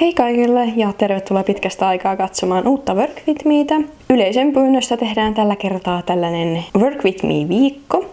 Hei kaikille ja tervetuloa pitkästä aikaa katsomaan uutta Work With Metä. Yleisön pyynnöstä tehdään tällä kertaa tällainen Work With Me-viikko.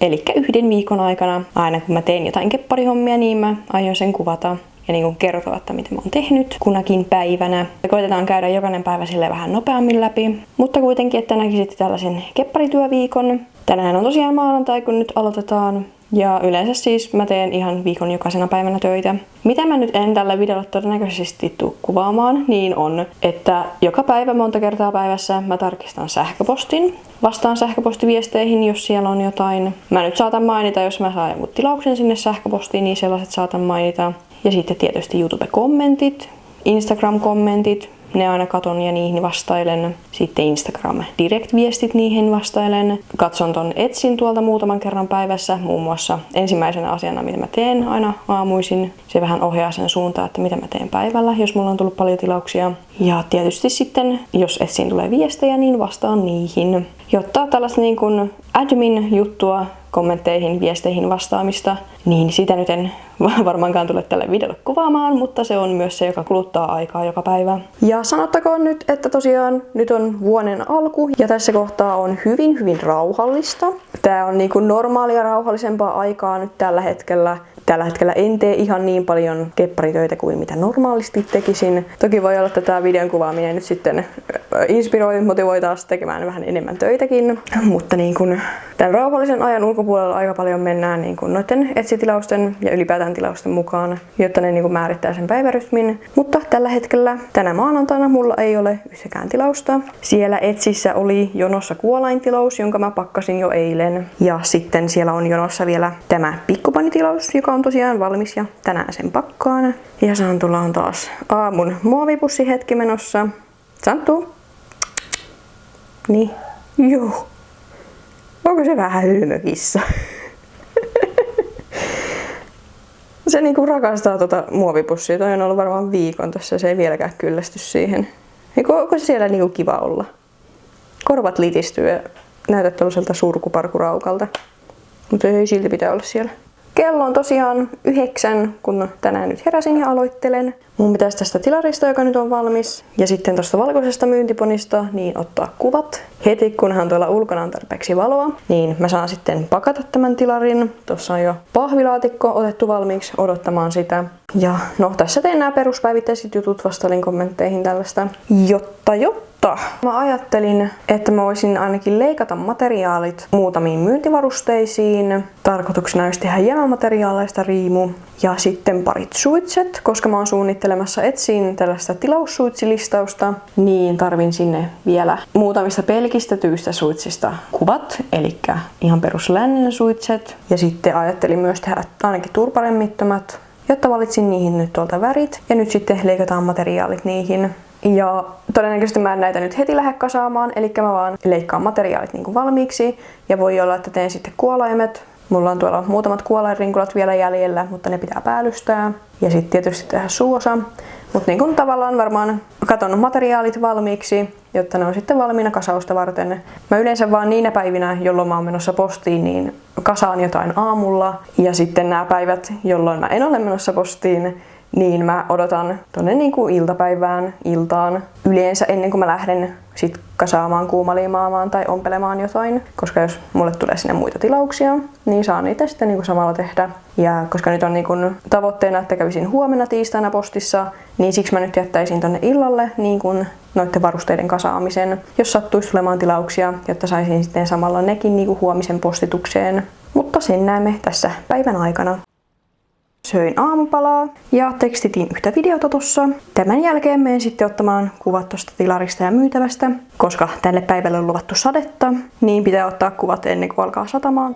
Eli yhden viikon aikana, aina kun mä teen jotain kepparihommia, niin mä aion sen kuvata ja niin kertoa, että mitä mä oon tehnyt kunakin päivänä. Ja koitetaan käydä jokainen päivä sille vähän nopeammin läpi, mutta kuitenkin, että näkisitte tällaisen kepparityöviikon. Tänään on tosiaan maanantai, kun nyt aloitetaan. Ja yleensä siis mä teen ihan viikon jokaisena päivänä töitä. Mitä mä nyt en tällä videolla todennäköisesti tuu kuvaamaan, niin on, että joka päivä monta kertaa päivässä mä tarkistan sähköpostin. Vastaan sähköpostiviesteihin, jos siellä on jotain. Mä nyt saatan mainita, jos mä saan jonkun tilauksen sinne sähköpostiin, niin sellaiset saatan mainita. Ja sitten tietysti YouTube-kommentit, Instagram-kommentit. Ne aina katon ja niihin vastailen. Sitten Instagram direct-viestit, niihin vastailen. Katson ton Etsin tuolta muutaman kerran päivässä. Muun muassa ensimmäisenä asiana, mitä mä teen aina aamuisin. Se vähän ohjaa sen suuntaan, että mitä mä teen päivällä, jos mulla on tullut paljon tilauksia. Ja tietysti sitten, jos Etsiin tulee viestejä, niin vastaan niihin. Jotta tällaista niin kuin admin-juttua, kommentteihin, viesteihin vastaamista, niin sitä nyt en varmaankaan tule tälle videolle kuvaamaan, mutta se on myös se, joka kuluttaa aikaa joka päivä. Ja sanottakoon nyt, että tosiaan nyt on vuoden alku ja tässä kohtaa on hyvin rauhallista. Tää on niin kuin normaalia rauhallisempaa aikaa nyt tällä hetkellä. Tällä hetkellä en tee ihan niin paljon kepparitöitä kuin mitä normaalisti tekisin. Toki voi olla, että tämä videon kuvaaminen nyt sitten inspiroi, motivoi taas tekemään vähän enemmän töitäkin. Mutta niin kun tämän rauhallisen ajan ulkopuolella aika paljon mennään niin kun noiden etsitilausten ja ylipäätään tilausten mukaan, jotta ne niin kun määrittää sen päivärytmin. Mutta tällä hetkellä tänä maanantaina mulla ei ole yhtäkään tilausta. Siellä Etsissä oli jonossa kuolaintilaus, jonka mä pakkasin jo eilen. Ja sitten siellä on jonossa vielä tämä pikkupanitilaus, joka on tosiaan valmis ja tänään sen pakkaan. Ja Santulla on taas aamun muovipussi hetki menossa. Santu? Niin. Joo. Onko se vähän hylmökissa? Se niinku rakastaa tota muovipussia. Toi on ollut varmaan viikon tässä. Se ei vieläkään kyllästy siihen. Onko se siellä niinku kiva olla? Korvat litistyy ja näytät tällaiselta surkuparkuraukalta. Mutta ei silti pitää olla siellä. Kello on tosiaan 9, kun tänään nyt heräsin ja aloittelen. Mun pitäisi tästä tilarista, joka nyt on valmis, ja sitten tosta valkoisesta myyntiponista, niin ottaa kuvat. Heti kunhan tuolla ulkona on tarpeeksi valoa, niin mä saan sitten pakata tämän tilarin. Tuossa on jo pahvilaatikko otettu valmiiksi odottamaan sitä. Ja no, tässä teen nämä peruspäivittäiset jutut, vastailin kommentteihin tällaista. Jotta mä ajattelin, että mä voisin ainakin leikata materiaalit muutamiin myyntivarusteisiin. Tarkoituksena olisi tehdä jäämateriaaleista riimu ja sitten parit suitset, koska mä oon suunnittelemassa Etsiin tällaista tilaussuitsilistausta, niin tarvin sinne vielä muutamista pelkistetyistä suitsista kuvat, eli ihan peruslännen suitset. Ja sitten ajattelin myös tehdä ainakin turparemmittomat, jotta valitsin niihin nyt tuolta värit ja nyt sitten leikataan materiaalit niihin. Ja todennäköisesti mä en näitä nyt heti lähde kasaamaan, eli mä vaan leikkaan materiaalit niin kuin valmiiksi. Ja voi olla, että teen sitten kuolaimet. Mulla on tuolla muutamat kuolainrinkulat vielä jäljellä, mutta ne pitää päällystää. Ja sitten tietysti tehdä suosa. Mutta niin kuin tavallaan varmaan katon materiaalit valmiiksi, jotta ne on sitten valmiina kasausta varten. Mä yleensä vaan niinä päivinä, jolloin mä oon menossa postiin, niin kasaan jotain aamulla. Ja sitten nämä päivät, jolloin mä en ole menossa postiin, niin mä odotan tonne niinku iltaan yleensä ennen kuin mä lähden sit kasaamaan, kuumaliimaamaan tai ompelemaan jotain. Koska jos mulle tulee sinne muita tilauksia, niin saan niitä sitten niinku samalla tehdä. Ja koska nyt on niinku tavoitteena, että kävisin huomenna tiistaina postissa, niin siksi mä nyt jättäisin tonne illalle niinku noiden varusteiden kasaamisen, jos sattuisi tulemaan tilauksia, jotta saisin sitten samalla nekin niinku huomisen postitukseen. Mutta sen näemme tässä päivän aikana. Söin aamupalaa ja tekstitin yhtä videota tossa. Tämän jälkeen menen sitten ottamaan kuvat tosta tilarista ja myytävästä, koska tälle päivälle on luvattu sadetta, niin pitää ottaa kuvat ennen kuin alkaa satamaan.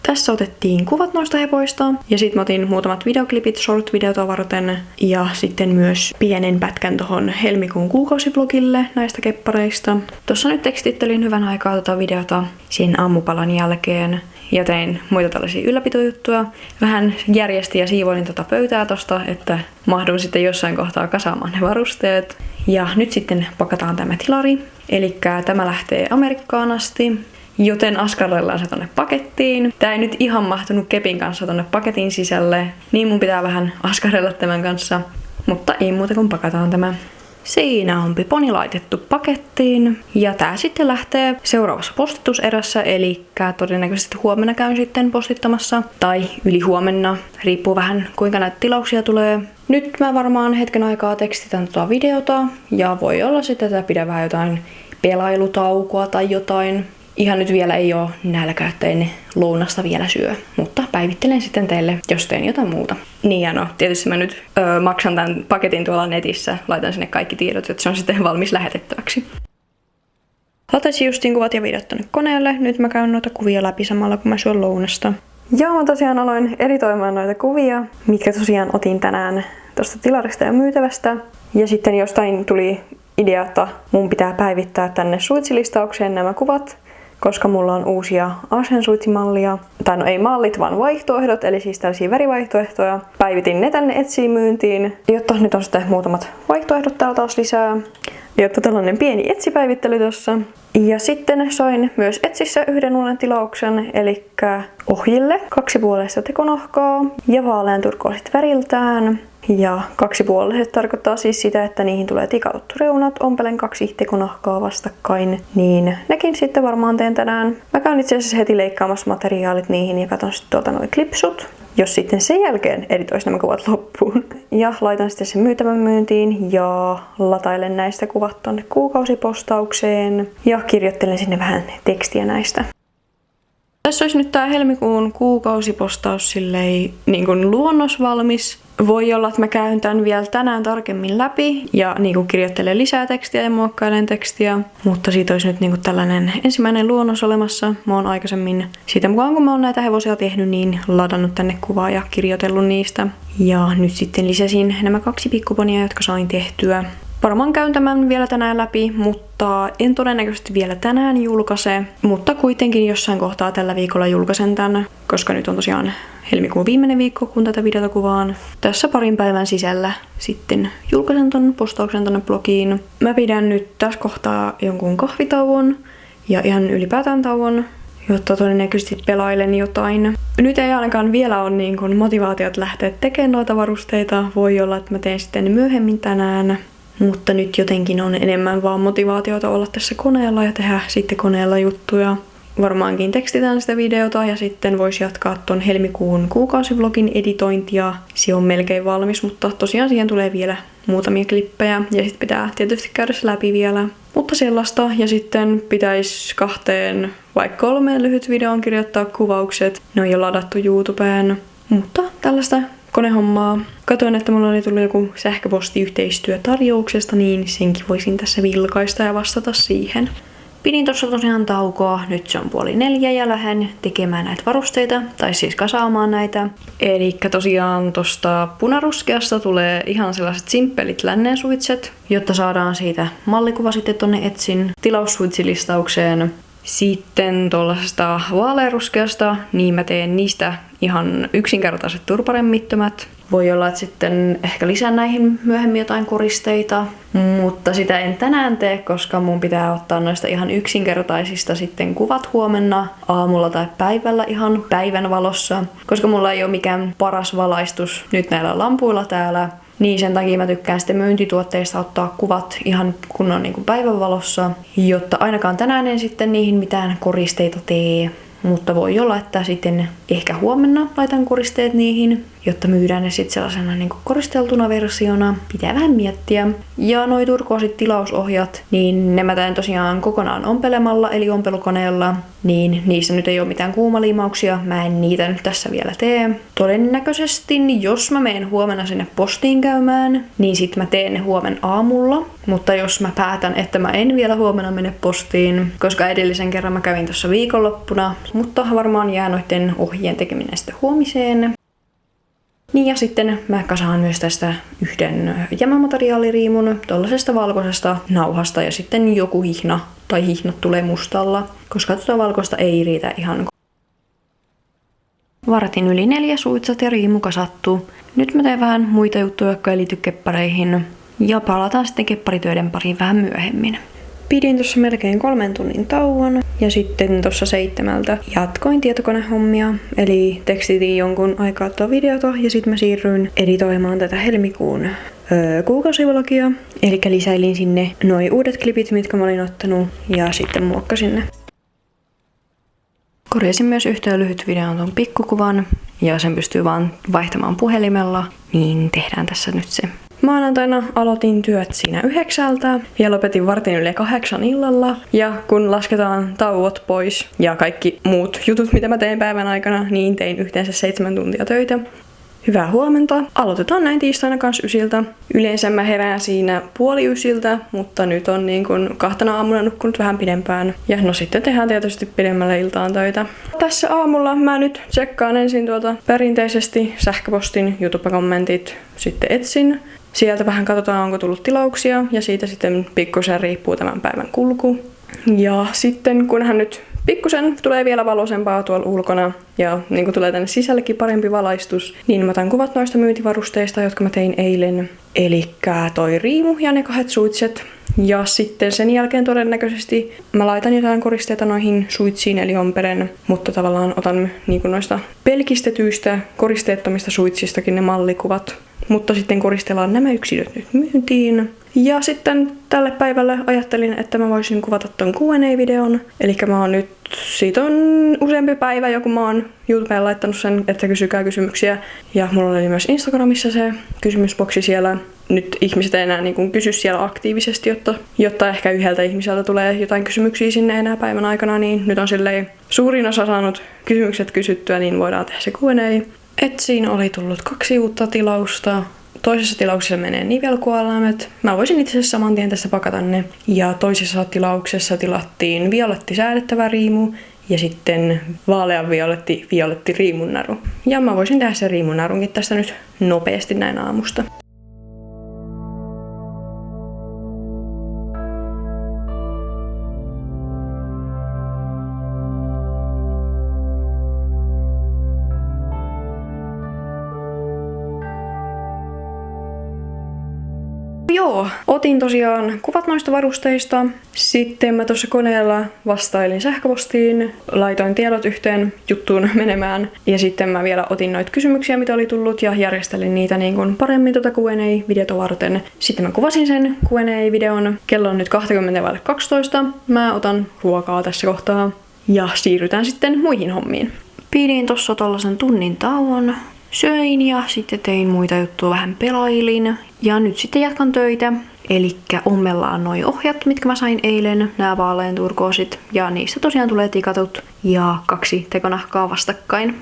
Tässä otettiin kuvat noista hevoista ja sitten otin muutamat videoklipit short-videota varten ja sitten myös pienen pätkän tohon helmikuun kuukausiblogille näistä keppareista. Tuossa nyt tekstittelin hyvän aikaa tota videota sen aamupalan jälkeen ja tein muita tällaisia ylläpitojuttuja. Vähän järjestin ja siivoilin tota pöytää tosta, että mahdun sitten jossain kohtaa kasaamaan ne varusteet. Ja nyt sitten pakataan tämä tilari. Eli tämä lähtee Amerikkaan asti. Joten askarrellaan se tonne pakettiin. Tää ei nyt ihan mahtunut kepin kanssa tonne paketin sisälle, niin mun pitää vähän askarrella tämän kanssa. Mutta ei muuta kuin pakataan tämä. Siinä on piponi laitettu pakettiin ja tää sitten lähtee seuraavassa postituserässä, eli todennäköisesti huomenna käyn sitten postittamassa tai ylihuomenna, riippuu vähän kuinka näitä tilauksia tulee. Nyt mä varmaan hetken aikaa tekstitän tuota videota ja voi olla sitten, että pidän vähän jotain pelailutaukoa tai jotain. Ihan nyt vielä ei oo nälkä, että en lounasta vielä syö, mutta päivittelen sitten teille, jos teen jotain muuta. Niin ja no, tietysti mä nyt maksan tämän paketin tuolla netissä, laitan sinne kaikki tiedot, että se on sitten valmis lähetettäväksi. Latasin justiin kuvat ja videot tonne koneelle, nyt mä käyn noita kuvia läpi samalla kun mä syön lounasta. Joo, mä tosiaan aloin editoimaan noita kuvia, mitkä tosiaan otin tänään tuosta tilarista ja myytävästä. Ja sitten jostain tuli idea, että mun pitää päivittää tänne suitsilistaukseen nämä kuvat, koska mulla on uusia Asian-suitsimallia. Tai no ei mallit, vaan vaihtoehdot, eli siis tällaisia värivaihtoehtoja. Päivitin ne tänne Etsyyn myyntiin, jotta nyt on sitten muutamat vaihtoehdot täällä taas lisää. Jotta tällainen pieni Etsy-päivittely tossa. Ja sitten sain myös Etsyssä yhden uuden tilauksen, eli ohjille 2,5 tekonohkaa ja vaalean turkoosit väriltään. Ja 2,5 tarkoittaa siis sitä, että niihin tulee tikatut reunat, ompelen 2 tekonahkaa vastakkain, niin nekin sitten varmaan teen tänään. Mä käyn itse asiassa heti leikkaamassa materiaalit niihin ja katon sitten tuolta noi klipsut, jos sitten sen jälkeen editois nämä kuvat loppuun. Ja laitan sitten sen myytävän myyntiin ja latailen näistä kuvat tonne kuukausipostaukseen ja kirjoittelen sinne vähän tekstiä näistä. Tässä olisi nyt tää helmikuun kuukausipostaus silleen niin kuin luonnos valmis. Voi olla, että mä käyn tän vielä tänään tarkemmin läpi ja niin kuin kirjoittelen lisää tekstiä ja muokkailen tekstiä. Mutta siitä olisi nyt niin kuin tällainen ensimmäinen luonnos olemassa. Mä oon aikaisemmin siitä mukaan, kun mä oon näitä hevosia tehnyt, niin ladannut tänne kuvaa ja kirjoitellut niistä. Ja nyt sitten lisäsin nämä 2 pikkuponia, jotka sain tehtyä. Varmaan käyn tämän vielä tänään läpi, mutta en todennäköisesti vielä tänään julkaise. Mutta kuitenkin jossain kohtaa tällä viikolla julkaisen tän, koska nyt on tosiaan helmikuun viimeinen viikko, kun tätä videota kuvaan. Tässä parin päivän sisällä sitten julkaisen ton postauksen tonne blogiin. Mä pidän nyt tässä kohtaa jonkun kahvitauon ja ihan ylipäätään tauon, jotta todennäköisesti pelailen jotain. Nyt ei ainakaan vielä ole niin kuin motivaatiot lähteä tekemään noita varusteita. Voi olla, että mä teen sitten myöhemmin tänään. Mutta nyt jotenkin on enemmän vaan motivaatiota olla tässä koneella ja tehdä sitten koneella juttuja. Varmaankin tekstitään sitä videota ja sitten voisi jatkaa ton helmikuun kuukausivlogin editointia. Se on melkein valmis, mutta tosiaan siihen tulee vielä muutamia klippejä ja sitten pitää tietysti käydä se läpi vielä. Mutta sellaista ja sitten pitäisi 2 vai 3 lyhyt videon kirjoittaa kuvaukset. Ne on jo ladattu YouTubeen, mutta tällaista konehommaa. Katoin, että mulla oli tullut joku sähköpostiyhteistyötarjouksesta, niin senkin voisin tässä vilkaista ja vastata siihen. Pidin tossa tosiaan taukoa, nyt se on 3:30 ja lähden tekemään näitä varusteita, tai siis kasaamaan näitä. Elikkä tosiaan tosta punaruskeasta tulee ihan sellaiset simppelit lännensuitset, jotta saadaan siitä mallikuva sitten tonne Etsyn tilaussuitsilistaukseen. Sitten tuollaisesta vaalearuskeasta, niin mä teen niistä ihan yksinkertaiset turparemmittömät. Voi olla, että sitten ehkä lisään näihin myöhemmin jotain koristeita, mutta sitä en tänään tee, koska mun pitää ottaa noista ihan yksinkertaisista sitten kuvat huomenna aamulla tai päivällä ihan päivän valossa, koska mulla ei ole mikään paras valaistus nyt näillä lampuilla täällä. Niin sen takia mä tykkään sitten myyntituotteista ottaa kuvat ihan kunnon niin kuin päivänvalossa, jotta ainakaan tänään en sitten niihin mitään koristeita tee. Mutta voi olla, että sitten ehkä huomenna laitan koristeet niihin, jotta myydään ne sitten sellaisena niin kuin koristeltuna versiona. Pitää vähän miettiä. Ja noi turkoosit tilausohjat, niin ne mä teen tosiaan kokonaan ompelemalla, eli ompelukoneella. Niin niissä nyt ei ole mitään kuumaliimauksia, mä en niitä nyt tässä vielä tee. Todennäköisesti, jos mä menen huomenna sinne postiin käymään, niin sit mä teen ne huomen aamulla. Mutta jos mä päätän, että mä en vielä huomenna mene postiin, koska edellisen kerran mä kävin tuossa viikonloppuna, mutta varmaan jää noiden ohjien tekeminen sitten huomiseen. Niin ja sitten mä kasaan myös tästä yhden jämämateriaaliriimun tollasesta valkoisesta nauhasta ja sitten joku hihna tai hihnat tulee mustalla, koska tuota valkoista ei riitä ihan. Vartin yli 4 suitsat ja riimu kasattu. Nyt mä teen vähän muita juttuja, jotka ei liity keppareihin ja palataan sitten kepparitöiden pariin vähän myöhemmin. Pidin tuossa melkein 3 tunnin tauon ja sitten tuossa 7 jatkoin tietokonehommia. Eli tekstitin jonkun aikaa tuota videota ja sitten mä siirryin editoimaan tätä helmikuun kuukausivlogia. Eli lisäilin sinne noi uudet klipit, mitkä mä olin ottanut, ja sitten muokkasin ne. Korjasin myös yhteen lyhyt videon ton pikkukuvan, ja sen pystyy vaan vaihtamaan puhelimella, niin tehdään tässä nyt se. Maanantaina aloitin työt siinä 9 ja lopetin 7:15 illalla. Ja kun lasketaan tauot pois ja kaikki muut jutut, mitä mä tein päivän aikana, niin tein yhteensä 7 tuntia töitä. Hyvää huomenta. Aloitetaan näin tiistaina kanssa 9. Yleensä mä herään siinä 8:30, mutta nyt on niin kuin 2 aamuna nukkunut vähän pidempään. Ja no sitten tehdään tietysti pidemmälle iltaan töitä. Tässä aamulla mä nyt tsekkaan ensin perinteisesti sähköpostin, YouTube-kommentit, sitten etsin. Sieltä vähän katsotaan, onko tullut tilauksia, ja siitä sitten pikkusen riippuu tämän päivän kulku. Ja sitten kunhan nyt pikkusen tulee vielä valoisempaa tuolla ulkona, ja niin kuin tulee tänne sisällekin parempi valaistus, niin mä otan kuvat noista myyntivarusteista, jotka mä tein eilen. Elikkä toi riimu ja ne 2 suitset. Ja sitten sen jälkeen todennäköisesti mä laitan jotain koristeita noihin suitsiin eli omperen, mutta tavallaan otan niin kuin noista pelkistetyistä, koristeettomista suitsistakin ne mallikuvat. Mutta sitten koristellaan nämä yksilöt nyt myyntiin. Ja sitten tälle päivälle ajattelin, että mä voisin kuvata ton Q&A-videon. Eli mä oon nyt, siitä on useampi päivä, joku mä oon YouTubeen laittanut sen, että kysykää kysymyksiä. Ja mulla oli myös Instagramissa se kysymysboksi siellä. Nyt ihmiset ei enää niin kuin kysy siellä aktiivisesti, jotta ehkä yhdeltä ihmiseltä tulee jotain kysymyksiä sinne enää päivän aikana, niin nyt on silleen suurin osa saanut kysymykset kysyttyä, niin voidaan tehdä se Q&A. Etsiin oli tullut 2 uutta tilausta. Toisessa tilauksessa menee nivelkuolaimet. Mä voisin itse asiassa saman tien tässä pakata ne. Ja toisessa tilauksessa tilattiin violetti säädettävä riimu ja sitten vaalean violetti riimunnaru. Ja mä voisin tehdä sen riimunnarunkin tästä nyt nopeasti näin aamusta. Joo, otin tosiaan kuvat noista varusteista. Sitten mä tuossa koneella vastailin sähköpostiin, laitoin tiedot yhteen juttuun menemään. Ja sitten mä vielä otin noita kysymyksiä, mitä oli tullut, ja järjestelin niitä niin kuin paremmin Q&A-videota varten. Sitten mä kuvasin sen Q&A-videon. Kello on nyt 20:12. Mä otan ruokaa tässä kohtaa ja siirrytään sitten muihin hommiin. Pidin tossa tollasen tunnin tauon. Söin ja sitten tein muita juttuja, vähän pelailin. Ja nyt sitten jatkan töitä. Elikkä ommellaan noi ohjat, mitkä mä sain eilen, nämä vaalean turkoosit. Ja niistä tosiaan tulee tikatut ja 2 tekonahkaa vastakkain.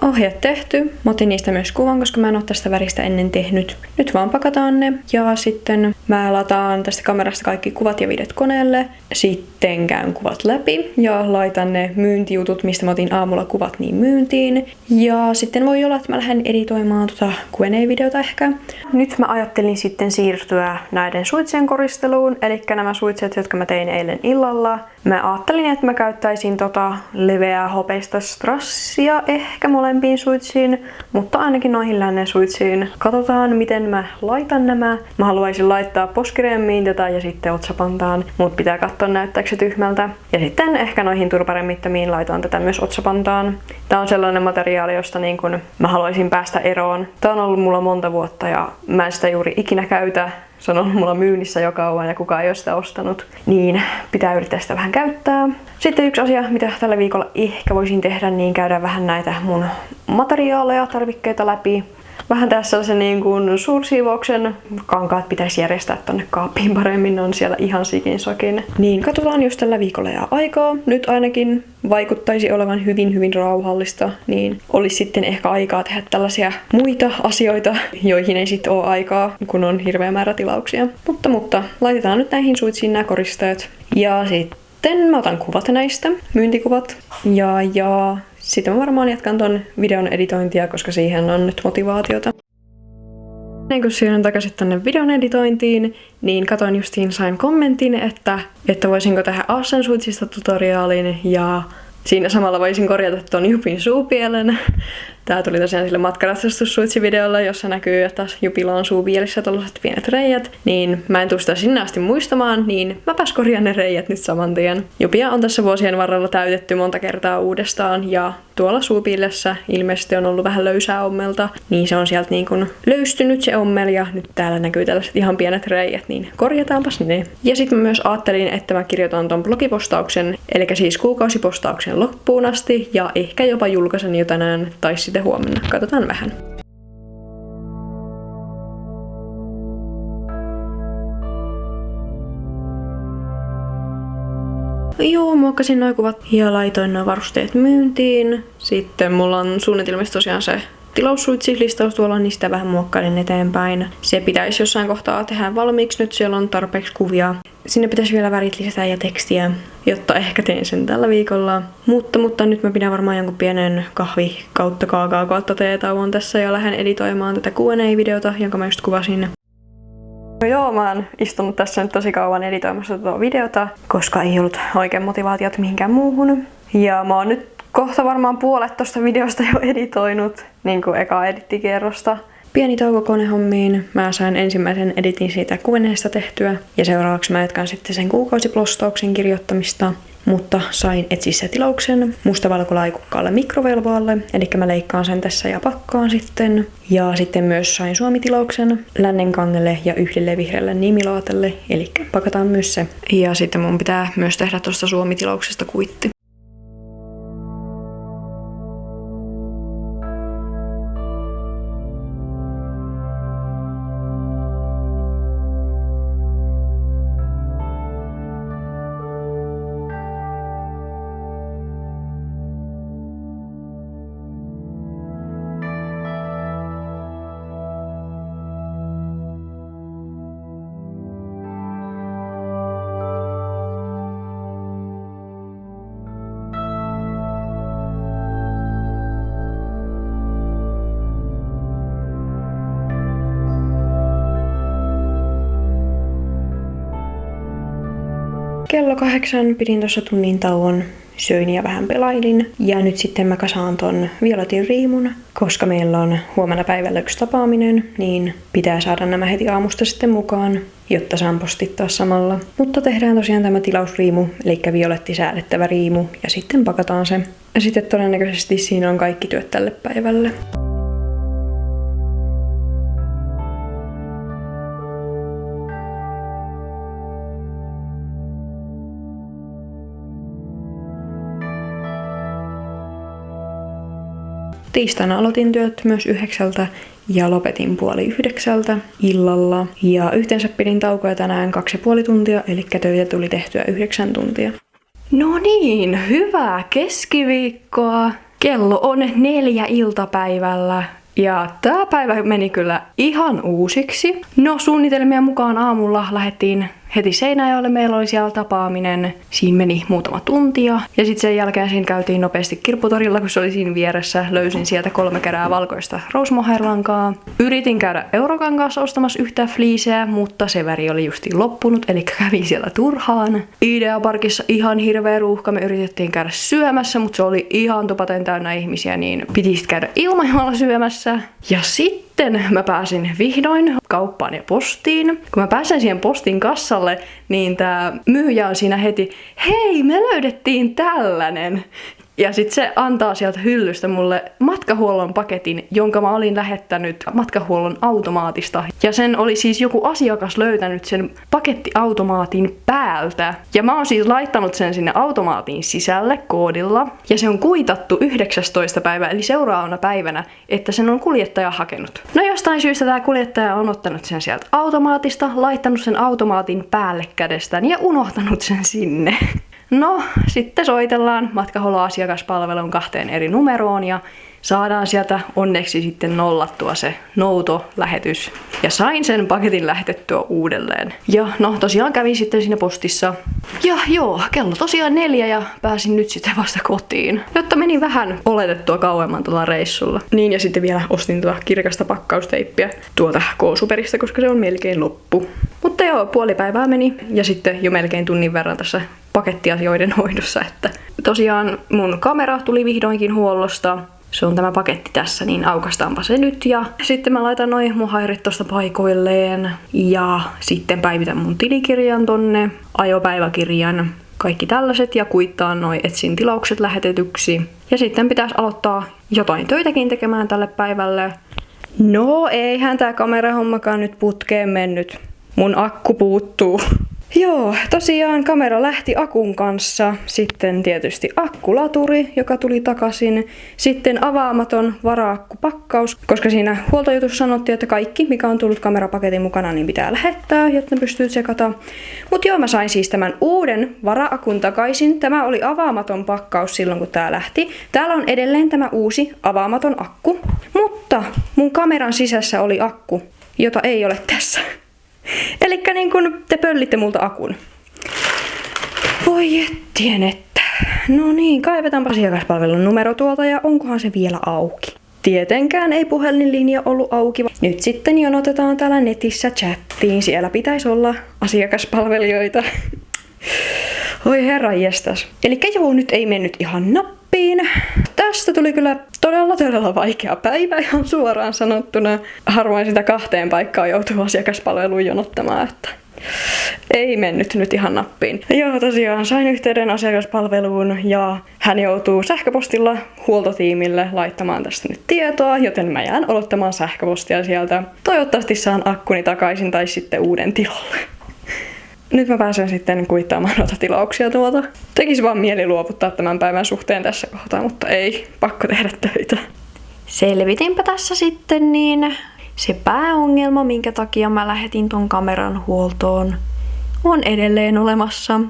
Ohjeet tehty. Mä otin niistä myös kuvan, koska mä en oo tästä väristä ennen tehnyt. Nyt vaan pakataan ne ja sitten mä lataan tästä kamerasta kaikki kuvat ja videot koneelle. Sitten käyn kuvat läpi ja laitan ne myyntijutut, mistä mä otin aamulla kuvat, niin myyntiin. Ja sitten voi olla, että mä lähden editoimaan Q&A-videota ehkä. Nyt mä ajattelin sitten siirtyä näiden suitsien koristeluun, eli nämä suitset, jotka mä tein eilen illalla. Mä ajattelin, että mä käyttäisin leveää hopeista strassia ehkä molempiin suitsiin, mutta ainakin noihin lännen suitsiin. Katsotaan, miten mä laitan nämä. Mä haluaisin laittaa poskireemmiin tätä ja sitten otsapantaan, mutta pitää katsoa, näyttääkö se tyhmältä. Ja sitten ehkä noihin turparemmittamiin laitan tätä myös otsapantaan. Tää on sellainen materiaali, josta niin kun mä haluaisin päästä eroon. Tää on ollut mulla monta vuotta ja mä en sitä juuri ikinä käytä. Se on ollut mulla myynnissä jo kauan ja kukaan ei ole sitä ostanut. Niin pitää yrittää sitä vähän käyttää. Sitten yksi asia, mitä tällä viikolla ehkä voisin tehdä, niin käydä vähän näitä mun materiaaleja, tarvikkeita läpi. Vähän tässä sellaisen niin kuin suursiivouksen. Kankaat pitäisi järjestää tonne kaappiin paremmin, ne on siellä ihan sikin sokin. Niin katsotaan, jos tällä viikolla jää aikaa. Nyt ainakin vaikuttaisi olevan hyvin rauhallista, niin olisi sitten ehkä aikaa tehdä tällaisia muita asioita, joihin ei sitten ole aikaa, kun on hirveä määrä tilauksia. Mutta laitetaan nyt näihin suitsiin nämä koristeet. Ja sitten mä otan kuvat näistä, myyntikuvat. Ja sitten mä varmaan jatkan ton videon editointia, koska siihen on nyt motivaatiota. Ennen kuin siirryn takaisin tonne videon editointiin, niin katoin justiin sain kommentin, että voisinko tehdä Asen suitsista tutoriaalin ja siinä samalla voisin korjata ton Jupin suupielen. Tää tuli tosiaan sille matkaratsastusuitsi-videolla, jossa näkyy, että Jupilla on suupielissä tällaiset pienet reijät. Niin mä en tuu sitä sinne asti muistamaan, niin mäpäs korjaan ne reijät nyt saman tien. Jupia on tässä vuosien varrella täytetty monta kertaa uudestaan ja tuolla suupielessä ilmeisesti on ollut vähän löysää ommelta, niin se on sieltä niin kuin löystynyt se ommel ja nyt täällä näkyy tällaiset ihan pienet reijät, niin korjataanpas ne. Ja sitten mä myös ajattelin, että mä kirjoitan ton blogipostauksen, eli siis kuukausipostauksen loppuun asti ja ehkä jopa julkaisen jo tänään tai sitten huomenna. Katsotaan vähän. Joo, muokkasin noi kuvat ja laitoin nuo varusteet myyntiin. Sitten mulla on suunnitelmissa tosiaan se tilaussuitsi-listaus tuolla, niin sitä vähän muokkailin eteenpäin. Se pitäisi jossain kohtaa tehdä valmiiksi, nyt siellä on tarpeeksi kuvia. Sinne pitäisi vielä värit lisätä ja tekstiä, jotta ehkä teen sen tällä viikolla. Mutta nyt mä pidän varmaan jonkun pienen kahvi kautta kaakaa kautta teetauon tässä ja lähden editoimaan tätä Q&A-videota, jonka mä just kuvasin. No joo, mä oon istunut tässä nyt tosi kauan editoimassa tuota videota, koska ei ollut oikein motivaatiot mihinkään muuhun. Ja mä oon nyt kohta varmaan puolet tosta videosta jo editoinut, niin kuin eka edittikerrosta. Pieni tauko konehommiin. Mä sain ensimmäisen editin siitä Q&A:sta tehtyä ja seuraavaksi mä jatkan sitten sen kuukausipostauksen kirjoittamista. Mutta sain etsissä tilauksen mustavalkolaikukkaalle mikrovelvoalle, eli mä leikkaan sen tässä ja pakkaan sitten. Ja sitten myös sain suomitilauksen lännenkangelle ja yhdelle vihreälle nimilaatelle, eli pakataan myös se. Ja sitten mun pitää myös tehdä tuosta suomitilauksesta kuitti. Kello 8 pidin tuossa tunnin tauon, söin ja vähän pelailin. Ja nyt sitten mä kasaan ton violetin riimun, koska meillä on huomenna päivällä yksi tapaaminen, niin pitää saada nämä heti aamusta sitten mukaan, jotta saan postittaa samalla. Mutta tehdään tosiaan tämä tilausriimu, eli violetti säädettävä riimu, ja sitten pakataan se. Ja sitten todennäköisesti siinä on kaikki työt tälle päivälle. Tiistaina aloitin työt myös 9 ja lopetin 8:30 illalla. Ja yhteensä pidin taukoja tänään 2,5 tuntia, eli töitä tuli tehtyä 9 tuntia. No niin, hyvää keskiviikkoa. Kello on 4 iltapäivällä. Ja tää päivä meni kyllä ihan uusiksi. No suunnitelmien mukaan aamulla lähdettiin heti Seinäjoelle, meillä oli siellä tapaaminen. Siinä meni muutama tuntia. Ja sitten sen jälkeen siinä käytiin nopeasti kirpputorilla, kun se oli siinä vieressä. Löysin sieltä 3 kerää valkoista rosemohairlankaa. Yritin käydä Eurokan kanssa ostamassa yhtä fliiseä, mutta se väri oli justiin loppunut, eli kävin siellä turhaan. Ideaparkissa ihan hirveä ruuhka, me yritettiin käydä syömässä, mutta se oli ihan tupaten täynnä ihmisiä, niin piti sitten käydä ilmajalla syömässä. Ja sitten mä pääsin vihdoin kauppaan ja postiin. Kun mä pääsen siihen postin kassalle, niin tää myyjä on siinä heti, hei, me löydettiin tällainen. Ja sit se antaa sieltä hyllystä mulle matkahuollon paketin, jonka mä olin lähettänyt matkahuollon automaatista. Ja sen oli siis joku asiakas löytänyt sen pakettiautomaatin päältä. Ja mä oon siis laittanut sen sinne automaatin sisälle koodilla. Ja se on kuitattu 19. päivä, eli seuraavana päivänä, että sen on kuljettaja hakenut. No jostain syystä tää kuljettaja on ottanut sen sieltä automaatista, laittanut sen automaatin päälle kädestään ja unohtanut sen sinne. No, sitten soitellaan matkahuollon asiakaspalvelun 2 eri numeroon ja saadaan sieltä onneksi sitten nollattua se noutolähetys. Ja sain sen paketin lähetettyä uudelleen. Ja no, tosiaan kävin sitten siinä postissa. Ja joo, kello tosiaan 4 ja pääsin nyt sitten vasta kotiin. Jotta meni vähän oletettua kauemman tuolla reissulla. Niin, ja sitten vielä ostin tuota kirkasta pakkausteippiä tuolta K-Superista, koska se on melkein loppu. Mutta joo, puoli päivää meni ja sitten jo melkein tunnin verran tässä pakettiasioiden hoidossa, että tosiaan mun kamera tuli vihdoinkin huollosta. Se on tämä paketti tässä, niin aukastaanpa se nyt. Ja sitten mä laitan noin mun hairit tosta paikoilleen. Ja sitten päivitän mun tilikirjan tonne, ajopäiväkirjan, kaikki tällaiset ja kuittaan noin etsin tilaukset lähetetyksi. Ja sitten pitäisi aloittaa jotain töitäkin tekemään tälle päivälle. No eihän tää kamerahommakaan nyt putkeen mennyt. Mun akku puuttuu. Joo, tosiaan kamera lähti akun kanssa, sitten tietysti akkulaturi, joka tuli takaisin, sitten avaamaton vara-akkupakkaus, koska siinä huoltojutussa sanottiin, että kaikki, mikä on tullut kamerapaketin mukana, niin pitää lähettää, jotta ne pystyy tsekata. Mut joo, mä sain siis tämän uuden vara-akun takaisin. Tämä oli avaamaton pakkaus silloin, kun tää lähti. Täällä on edelleen tämä uusi avaamaton akku, mutta mun kameran sisässä oli akku, jota ei ole tässä. Elikkä niin kun te pöllitte multa akun. Voi ettien että. No niin, kaivetaanpa asiakaspalvelun numero tuolta ja onkohan se vielä auki. Tietenkään ei puhelinlinja ollut auki. Nyt sitten jonotetaan täällä netissä chattiin. Siellä pitäisi olla asiakaspalvelijoita. Oi herranjestas. Elikkä joo, nyt ei mennyt ihan nappiin. Tästä tuli kyllä todella vaikea päivä ihan suoraan sanottuna. Harvoin sitä 2 paikkaan joutuu asiakaspalveluun jonottamaan, että ei mennyt nyt ihan nappiin. Joo, tosiaan sain yhteyden asiakaspalveluun ja hän joutuu sähköpostilla huoltotiimille laittamaan tästä nyt tietoa, joten mä jään odottamaan sähköpostia sieltä. Toivottavasti saan akkuni takaisin tai sitten uuden tilalle. Nyt mä pääsen sitten kuittaamaan noita tilauksia tuolta. Tekisi vaan mieli luovuttaa tämän päivän suhteen tässä kohtaa, mutta ei, pakko tehdä töitä. Selvitinpä tässä sitten niin se pääongelma, minkä takia mä lähetin ton kameran huoltoon, on edelleen olemassa.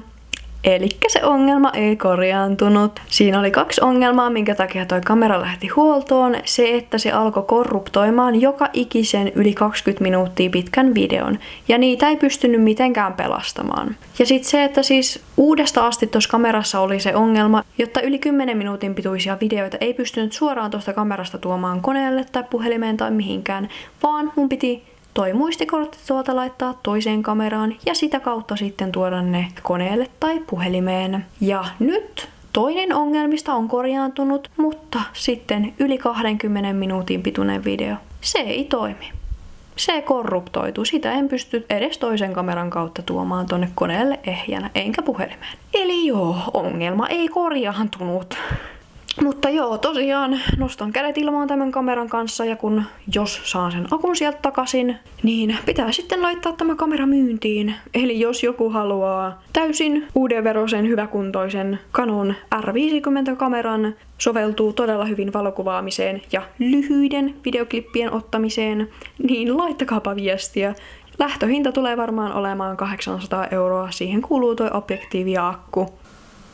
Elikkä se ongelma ei korjaantunut. Siinä oli 2 ongelmaa, minkä takia toi kamera lähti huoltoon. Se, että se alkoi korruptoimaan joka ikisen yli 20 minuuttia pitkän videon. Ja niitä ei pystynyt mitenkään pelastamaan. Ja sit se, että siis uudesta asti tuossa kamerassa oli se ongelma, jotta yli 10 minuutin pituisia videoita ei pystynyt suoraan tuosta kamerasta tuomaan koneelle tai puhelimeen tai mihinkään, vaan mun piti toi muistikortti tuolta laittaa toiseen kameraan ja sitä kautta sitten tuoda ne koneelle tai puhelimeen. Ja nyt toinen ongelmista on korjaantunut, mutta sitten yli 20 minuutin pituinen video. Se ei toimi. Se korruptoitu. Sitä en pysty edes toisen kameran kautta tuomaan tonne koneelle ehjänä, enkä puhelimeen. Eli joo, ongelma ei korjaantunut. Mutta joo, tosiaan nostan kädet ilmaan tämän kameran kanssa ja jos saan sen akun sieltä takaisin, niin pitää sitten laittaa tämä kamera myyntiin. Eli jos joku haluaa täysin uudenveroisen hyväkuntoisen Canon R50-kameran, soveltuu todella hyvin valokuvaamiseen ja lyhyiden videoklippien ottamiseen, niin laittakaapa viestiä. Lähtöhinta tulee varmaan olemaan 800 €, siihen kuuluu toi objektiivi ja akku.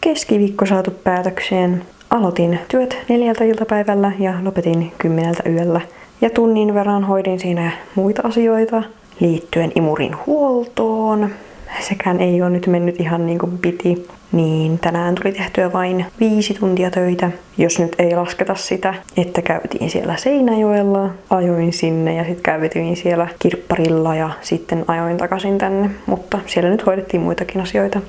Keskiviikko saatu päätökseen. Aloitin työt 4 iltapäivällä ja lopetin 10 yöllä. Ja tunnin verran hoidin siinä muita asioita liittyen imurin huoltoon. Sekään ei ole nyt mennyt ihan niin kuin piti. Niin tänään tuli tehtyä vain 5 tuntia töitä, jos nyt ei lasketa sitä, että käytiin siellä Seinäjoella, ajoin sinne ja sitten käytiin siellä Kirpparilla ja sitten ajoin takaisin tänne. Mutta siellä nyt hoidettiin muitakin asioita.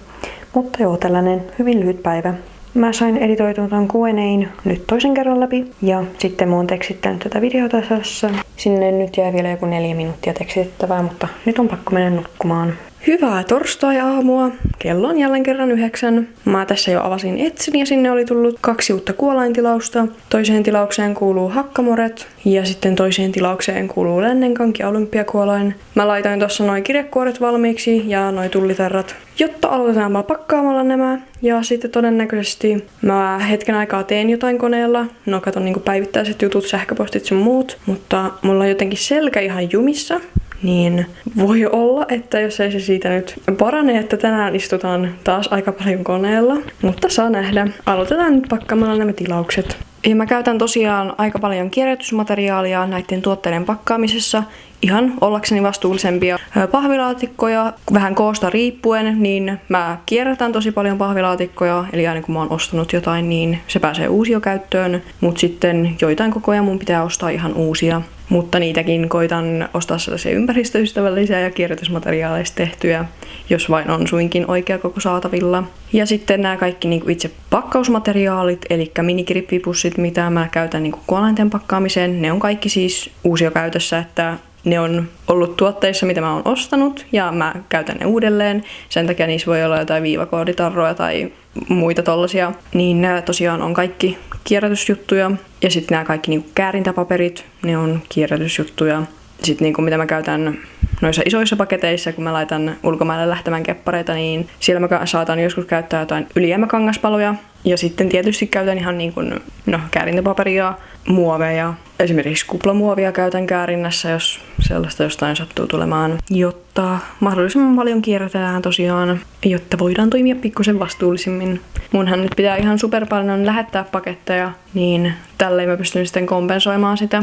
Mutta joo, tällainen hyvin lyhyt päivä. Mä sain editoitua ton Q&A:n nyt toisen kerran läpi ja sitten mä oon tekstittänyt tätä videota tässä. Sinne nyt jää vielä joku 4 minuuttia tekstittävää, mutta nyt on pakko mennä nukkumaan. Hyvää torstai-aamua. Kello on jälleen kerran 9. Mä tässä jo avasin Etsin ja sinne oli tullut 2 uutta kuolaintilausta. Toiseen tilaukseen kuuluu hakkamoret ja sitten toiseen tilaukseen kuuluu lännenkanki ja olympiakuolain. Mä laitoin tossa noi kirjekuoret valmiiksi ja noi tulliterrat, jotta aloitetaan vaan pakkaamalla nämä. Ja sitten todennäköisesti mä hetken aikaa teen jotain koneella. No katon niinku päivittäiset jutut, sähköpostit sun muut. Mutta mulla on jotenkin selkä ihan jumissa. Niin voi olla, että jos ei se siitä nyt parane, että tänään istutaan taas aika paljon koneella. Mutta saa nähdä. Aloitetaan nyt pakkaamalla nämä tilaukset. Ja mä käytän tosiaan aika paljon kierrätysmateriaalia näiden tuotteiden pakkaamisessa. Ihan ollakseni vastuullisempia pahvilaatikkoja, vähän koosta riippuen, niin mä kierrätän tosi paljon pahvilaatikkoja. Eli aina kun mä oon ostanut jotain, niin se pääsee uusiokäyttöön. Mutta sitten joitain kokoja mun pitää ostaa ihan uusia. Mutta niitäkin koitan ostaa sellaisia ympäristöystävällisiä ja kierrätysmateriaaleista tehtyjä. jos vain on suinkin oikea koko saatavilla. Ja sitten nämä kaikki niinku itse pakkausmateriaalit, eli minikirippipussit, mitä mä käytän niinku kuolainten pakkaamiseen, ne on kaikki siis uusia käytössä, että ne on ollut tuotteissa, mitä mä oon ostanut, ja mä käytän ne uudelleen. Sen takia niissä voi olla jotain viivakooditarroja tai muita tollasia. Niin nämä tosiaan on kaikki kierrätysjuttuja. Ja sitten nämä kaikki niinku käärintäpaperit, ne on kierrätysjuttuja. Sitten niinku mitä mä käytän noissa isoissa paketeissa, kun mä laitan ulkomaille lähtemään keppareita, niin siellä mä saatan joskus käyttää jotain ylijäämäkangaspaloja. Ja sitten tietysti käytän ihan niin kuin, käärintäpaperia, muoveja. Esimerkiksi kuplamuovia käytän käärinnässä, jos sellaista jostain sattuu tulemaan, jotta mahdollisimman paljon kierrätään tosiaan, jotta voidaan toimia pikkusen vastuullisimmin. Munhan nyt pitää ihan super paljon lähettää paketteja, niin tälleen mä pystyn sitten kompensoimaan sitä.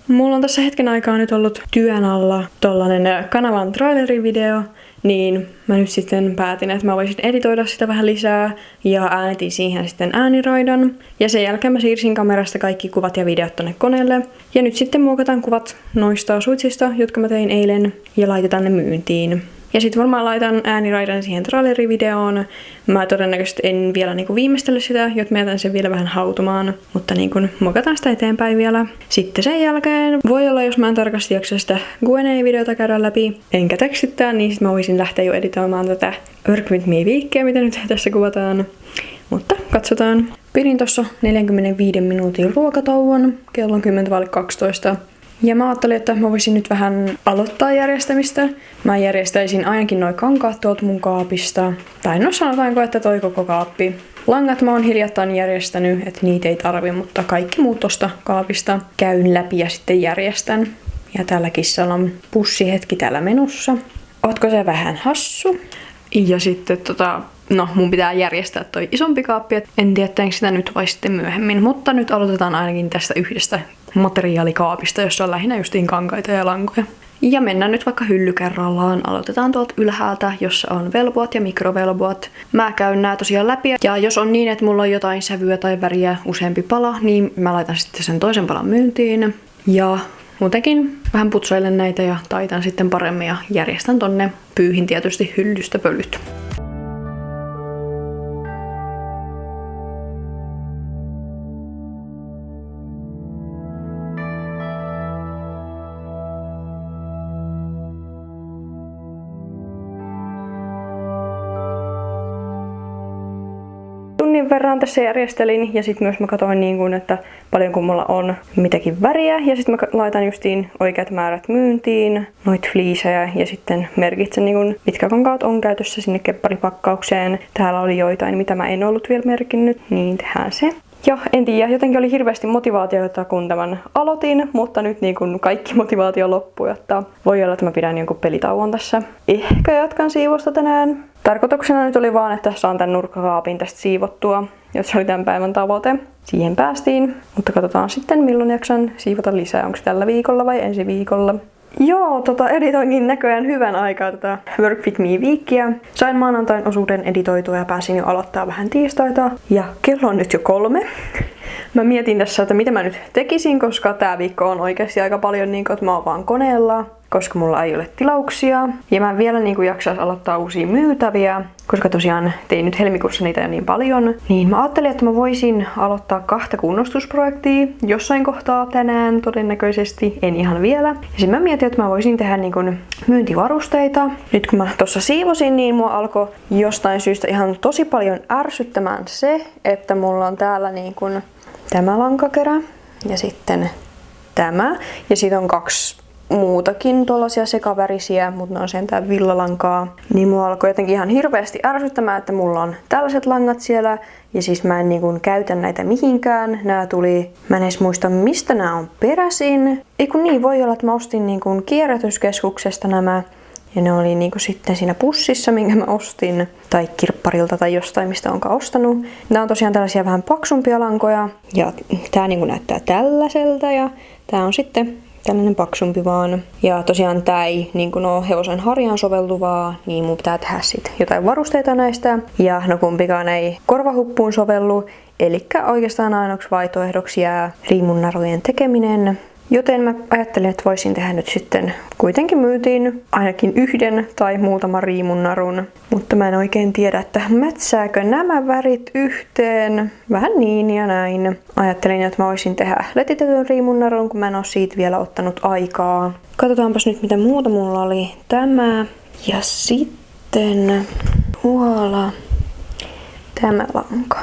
Mulla on tässä hetken aikaa nyt ollut työn alla tollanen kanavan trailerivideo, niin mä nyt sitten päätin, että mä voisin editoida sitä vähän lisää ja äänitin siihen sitten ääniraidan. Ja sen jälkeen mä siirsin kamerasta kaikki kuvat ja videot tonne koneelle. Ja nyt sitten muokataan kuvat noista suitsista, jotka mä tein eilen, ja laitetaan ne myyntiin. Ja sitten varmaan laitan ääniraidan siihen trailerivideoon. Mä todennäköisesti en vielä niinku viimeistele sitä, jotta mä jätän sen vielä vähän hautumaan. Mutta niinku muokataan sitä eteenpäin vielä. Sitten sen jälkeen voi olla, jos mä en tarkasti jaksa sitä Q&A-videota käydä läpi, enkä tekstittää, niin sit mä voisin lähteä jo editoimaan tätä Work With Me-viikkiä, mitä nyt tässä kuvataan. Mutta katsotaan. Pidin tossa 45 minuutin ruokatauon, kello on 10:12. Ja mä ajattelin, että mä voisin nyt vähän aloittaa järjestämistä. Mä järjestäisin ainakin noi kankaat tuolta mun kaapista. Tai no sanotaanko, että toi koko kaappi. Langat mä oon hiljattain järjestänyt, että niitä ei tarvi, mutta kaikki muut tosta kaapista käyn läpi ja sitten järjestän. Ja tällä kissalla on pussihetki täällä menossa. Ootko se vähän hassu? Ja sitten mun pitää järjestää toi isompi kaappi. En tiedä, teekö sitä nyt vai sitten myöhemmin. Mutta nyt aloitetaan ainakin tästä yhdestä materiaalikaapista, jossa on lähinnä justiin kankaita ja lankoja. Ja mennään nyt vaikka hylly kerrallaan. Aloitetaan tuolta ylhäältä, jossa on velvoat ja mikrovelvoat. Mä käyn nää tosiaan läpi. Ja jos on niin, että mulla on jotain sävyä tai väriä useampi pala, niin mä laitan sitten sen toisen palan myyntiin. Ja muutenkin vähän putsailen näitä ja taitan sitten paremmin ja järjestän tonne. Pyyhin tietysti hyllystä pölyt. Tunnin verran tässä järjestelin ja sitten myös mä katsoin, että paljonko mulla on mitäkin väriä ja sitten mä laitan justiin oikeat määrät myyntiin, noit fliisejä ja sitten merkitsen mitkä kankaat on käytössä sinne kepparipakkaukseen. Täällä oli joitain, mitä mä en ollut vielä merkinnyt, niin tehdään se. Ja en tiedä, jotenkin oli hirveästi motivaatiota, kun tämän aloitin, mutta nyt kaikki motivaatio loppui, että voi olla, että mä pidän jonkun pelitauon tässä. Ehkä jatkan siivosta tänään. Tarkoituksena nyt oli vaan, että saan tän nurkkakaapin tästä siivottua, jotta se oli tämän päivän tavoite. Siihen päästiin, mutta katsotaan sitten milloin jaksan siivota lisää, onko se tällä viikolla vai ensi viikolla. Joo, editoinkin näköjään hyvän aikaa tätä Work With Me-viikkiä. Sain maanantain osuuden editoitua ja pääsin jo aloittaa vähän tiistaita. Ja kello on nyt jo 3. Mä mietin tässä, että mitä mä nyt tekisin, koska tää viikko on oikeasti aika paljon että mä oon vaan koneella, koska mulla ei ole tilauksia. Ja mä en vielä jaksais aloittaa uusia myytäviä, koska tosiaan tein nyt helmikuussa niitä jo niin paljon. Niin mä ajattelin, että mä voisin aloittaa 2 kunnostusprojektia jossain kohtaa tänään todennäköisesti, en ihan vielä. Ja sit mä mietin, että mä voisin tehdä myyntivarusteita. Nyt kun mä tossa siivosin, niin mua alkoi jostain syystä ihan tosi paljon ärsyttämään se, että mulla on täällä tämä lankakerä ja sitten tämä. Ja siitä on 2 muutakin tuollaisia sekavärisiä, mutta ne on sentään villalankaa. Niin mua alkoi jotenkin ihan hirveästi ärsyttämään, että mulla on tällaiset langat siellä. Ja siis mä en käytä näitä mihinkään. Nää tuli, mä en edes muista mistä nämä on peräisin. Ei kun niin, voi olla, että mä ostin kierrätyskeskuksesta nämä. Ja ne oli sitten siinä pussissa, minkä mä ostin. Tai kirpparilta tai jostain, mistä onkaan ostanut. Nämä on tosiaan tällaisia vähän paksumpia lankoja. Ja tää näyttää tällaiselta. Ja tää on sitten tällainen paksumpi vaan. Ja tosiaan tää ei ole hevosen harjaan soveltuvaa, niin mun pitää tehdä sit jotain varusteita näistä. Ja no kumpikaan ei korvahuppuun sovellu. Elikkä oikeastaan ainoaksi vaihtoehdoksi jää riimunnarujen tekeminen. Joten mä ajattelin, että voisin tehdä nyt sitten kuitenkin myytiin ainakin yhden tai muutaman riimunnarun. Mutta mä en oikein tiedä, että mätsääkö nämä värit yhteen. Vähän niin ja näin. Ajattelin, että mä voisin tehdä letitetyn riimunnarun, kun mä en oo siitä vielä ottanut aikaa. Katsotaanpas nyt, mitä muuta mulla oli. Tämä ja sitten tämä lanka.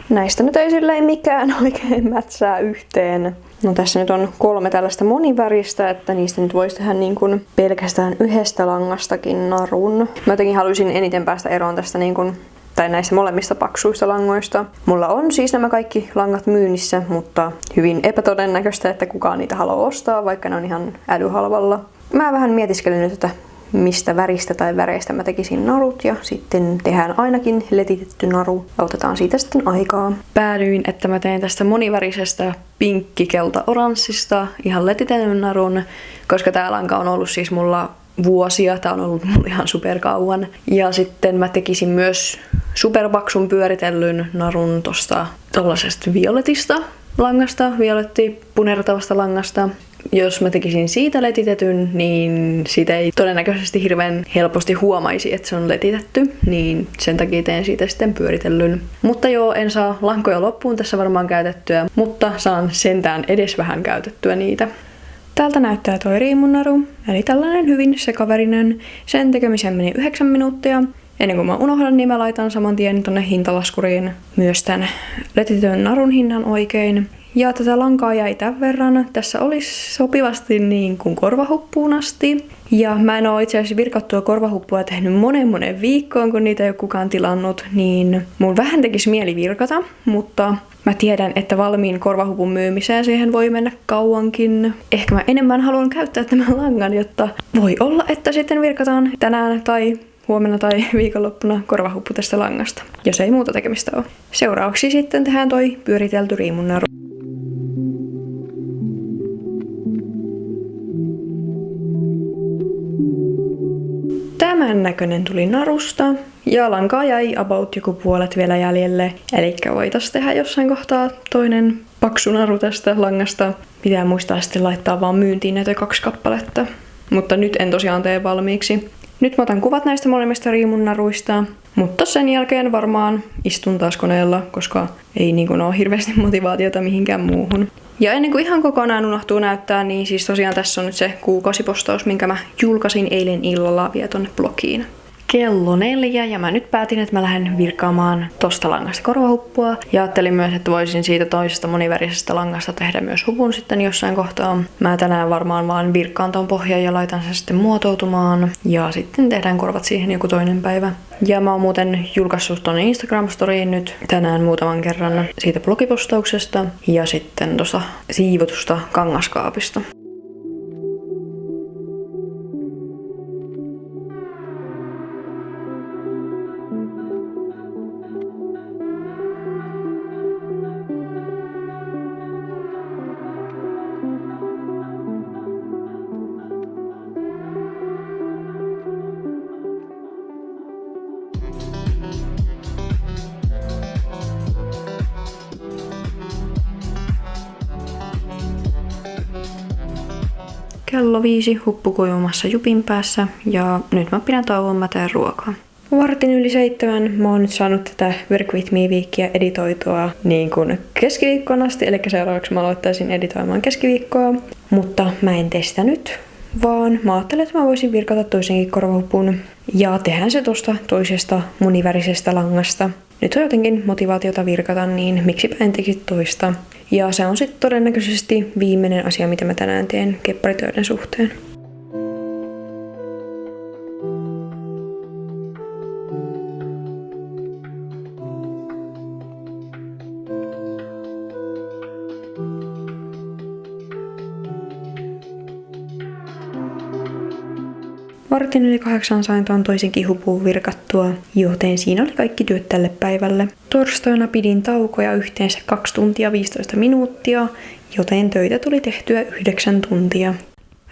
Näistä nyt ei silleen mikään oikein mätsää yhteen. No tässä nyt on 3 tällaista moniväristä, että niistä nyt voisi tehdä niin kuin pelkästään yhdestä langastakin narun. Mä jotenkin haluaisin eniten päästä eroon tästä niin kuin, tai näistä molemmista paksuista langoista. Mulla on siis nämä kaikki langat myynnissä, mutta hyvin epätodennäköistä, että kukaan niitä haluaa ostaa, vaikka ne on ihan älyhalvalla. Mä vähän mietiskelin nyt, että mistä väristä tai väreistä mä tekisin narut ja sitten tehdään ainakin letitetty naru ja otetaan siitä sitten aikaa. Päädyin, että mä teen tästä monivärisestä pinkki-kelta-oranssista ihan letitetyn narun, koska tää lanka on ollut siis mulla vuosia, tää on ollut mulla ihan superkauan. Ja sitten mä tekisin myös superpaksun pyöritellyn narun tosta tollasesta violetista langasta, violetti punertavasta langasta. Jos mä tekisin siitä letitetyn, niin siitä ei todennäköisesti hirveän helposti huomaisi, että se on letitetty, niin sen takia teen siitä sitten pyöritellyn. Mutta joo, en saa lankoja loppuun tässä varmaan käytettyä, mutta saan sentään edes vähän käytettyä niitä. Tältä näyttää toi riimunnaru, eli tällainen hyvin sekaverinen. Sen tekemiseen meni 9 minuuttia. Ennen kuin mä unohdan, niin mä laitan saman tien tonne hintalaskuriin myös tän letitetyn narun hinnan oikein. Ja tätä lankaa jäi tämän verran. Tässä olisi sopivasti niin kuin korvahuppuun asti. Ja mä en oo itse asiassa virkattua korvahuppua tehnyt moneen viikkoon, kun niitä ei ole kukaan tilannut. Niin mun vähän tekisi mieli virkata, mutta mä tiedän, että valmiin korvahupun myymiseen siihen voi mennä kauankin. Ehkä mä enemmän haluan käyttää tämän langan, jotta voi olla, että sitten virkataan tänään tai huomenna tai viikonloppuna korvahuppu tästä langasta, jos ei muuta tekemistä ole. Seuraavaksi sitten tehdään toi pyöritelty riimunnaru. Tämän näköinen tuli narusta ja lankaa jäi about joku puolet vielä jäljelle. Elikkä voitais tehdä jossain kohtaa toinen paksu naru tästä langasta. Pitää muistaa sitten laittaa vaan myyntiin näitä 2 kappaletta. Mutta nyt en tosiaan tee valmiiksi. Nyt mä otan kuvat näistä molemmista riimunnaruista, mutta sen jälkeen varmaan istun taas koneella, koska ei niin kuin ole hirveästi motivaatiota mihinkään muuhun. Ja ennen kuin ihan kokonaan unohtuu näyttää, niin siis tosiaan tässä on nyt se kuukausipostaus, minkä mä julkaisin eilen illalla vielä tonne blogiin. Kello 4 ja mä nyt päätin, että mä lähden virkkaamaan tosta langasta korvahuppua. Ja ajattelin myös, että voisin siitä toisesta monivärisestä langasta tehdä myös hupun sitten jossain kohtaa. Mä tänään varmaan vaan virkkaan ton pohjan ja laitan sen sitten muotoutumaan. Ja sitten tehdään korvat siihen joku toinen päivä. Ja mä oon muuten julkaissut tonne Instagram-storiin nyt tänään muutaman kerran siitä blogipostauksesta. Ja sitten tosta siivotusta kangaskaapista. Kello 5 huppu kuivumassa jupin päässä ja nyt mä pidän tauon, mä teen ruokaa. 6:45 mä oon nyt saanut tätä Work With Me-viikkiä editoitua niin kuin keskiviikkoon asti, eli seuraavaksi mä aloittaisin editoimaan keskiviikkoa, mutta mä en testa nyt, vaan mä ajattelin, että mä voisin virkata toisenkin korvahupun ja tehdään se tosta toisesta monivärisestä langasta. Nyt on jotenkin motivaatiota virkata, niin miksipä en tekisi toista. Ja se on sitten todennäköisesti viimeinen asia, mitä mä tänään teen kepparitöiden suhteen. Vartin yli 8 sain tuon toisenkin hupun virkattua, joten siinä oli kaikki työt tälle päivälle. Torstaina pidin taukoja yhteensä 2 tuntia 15 minuuttia, joten töitä tuli tehtyä 9 tuntia.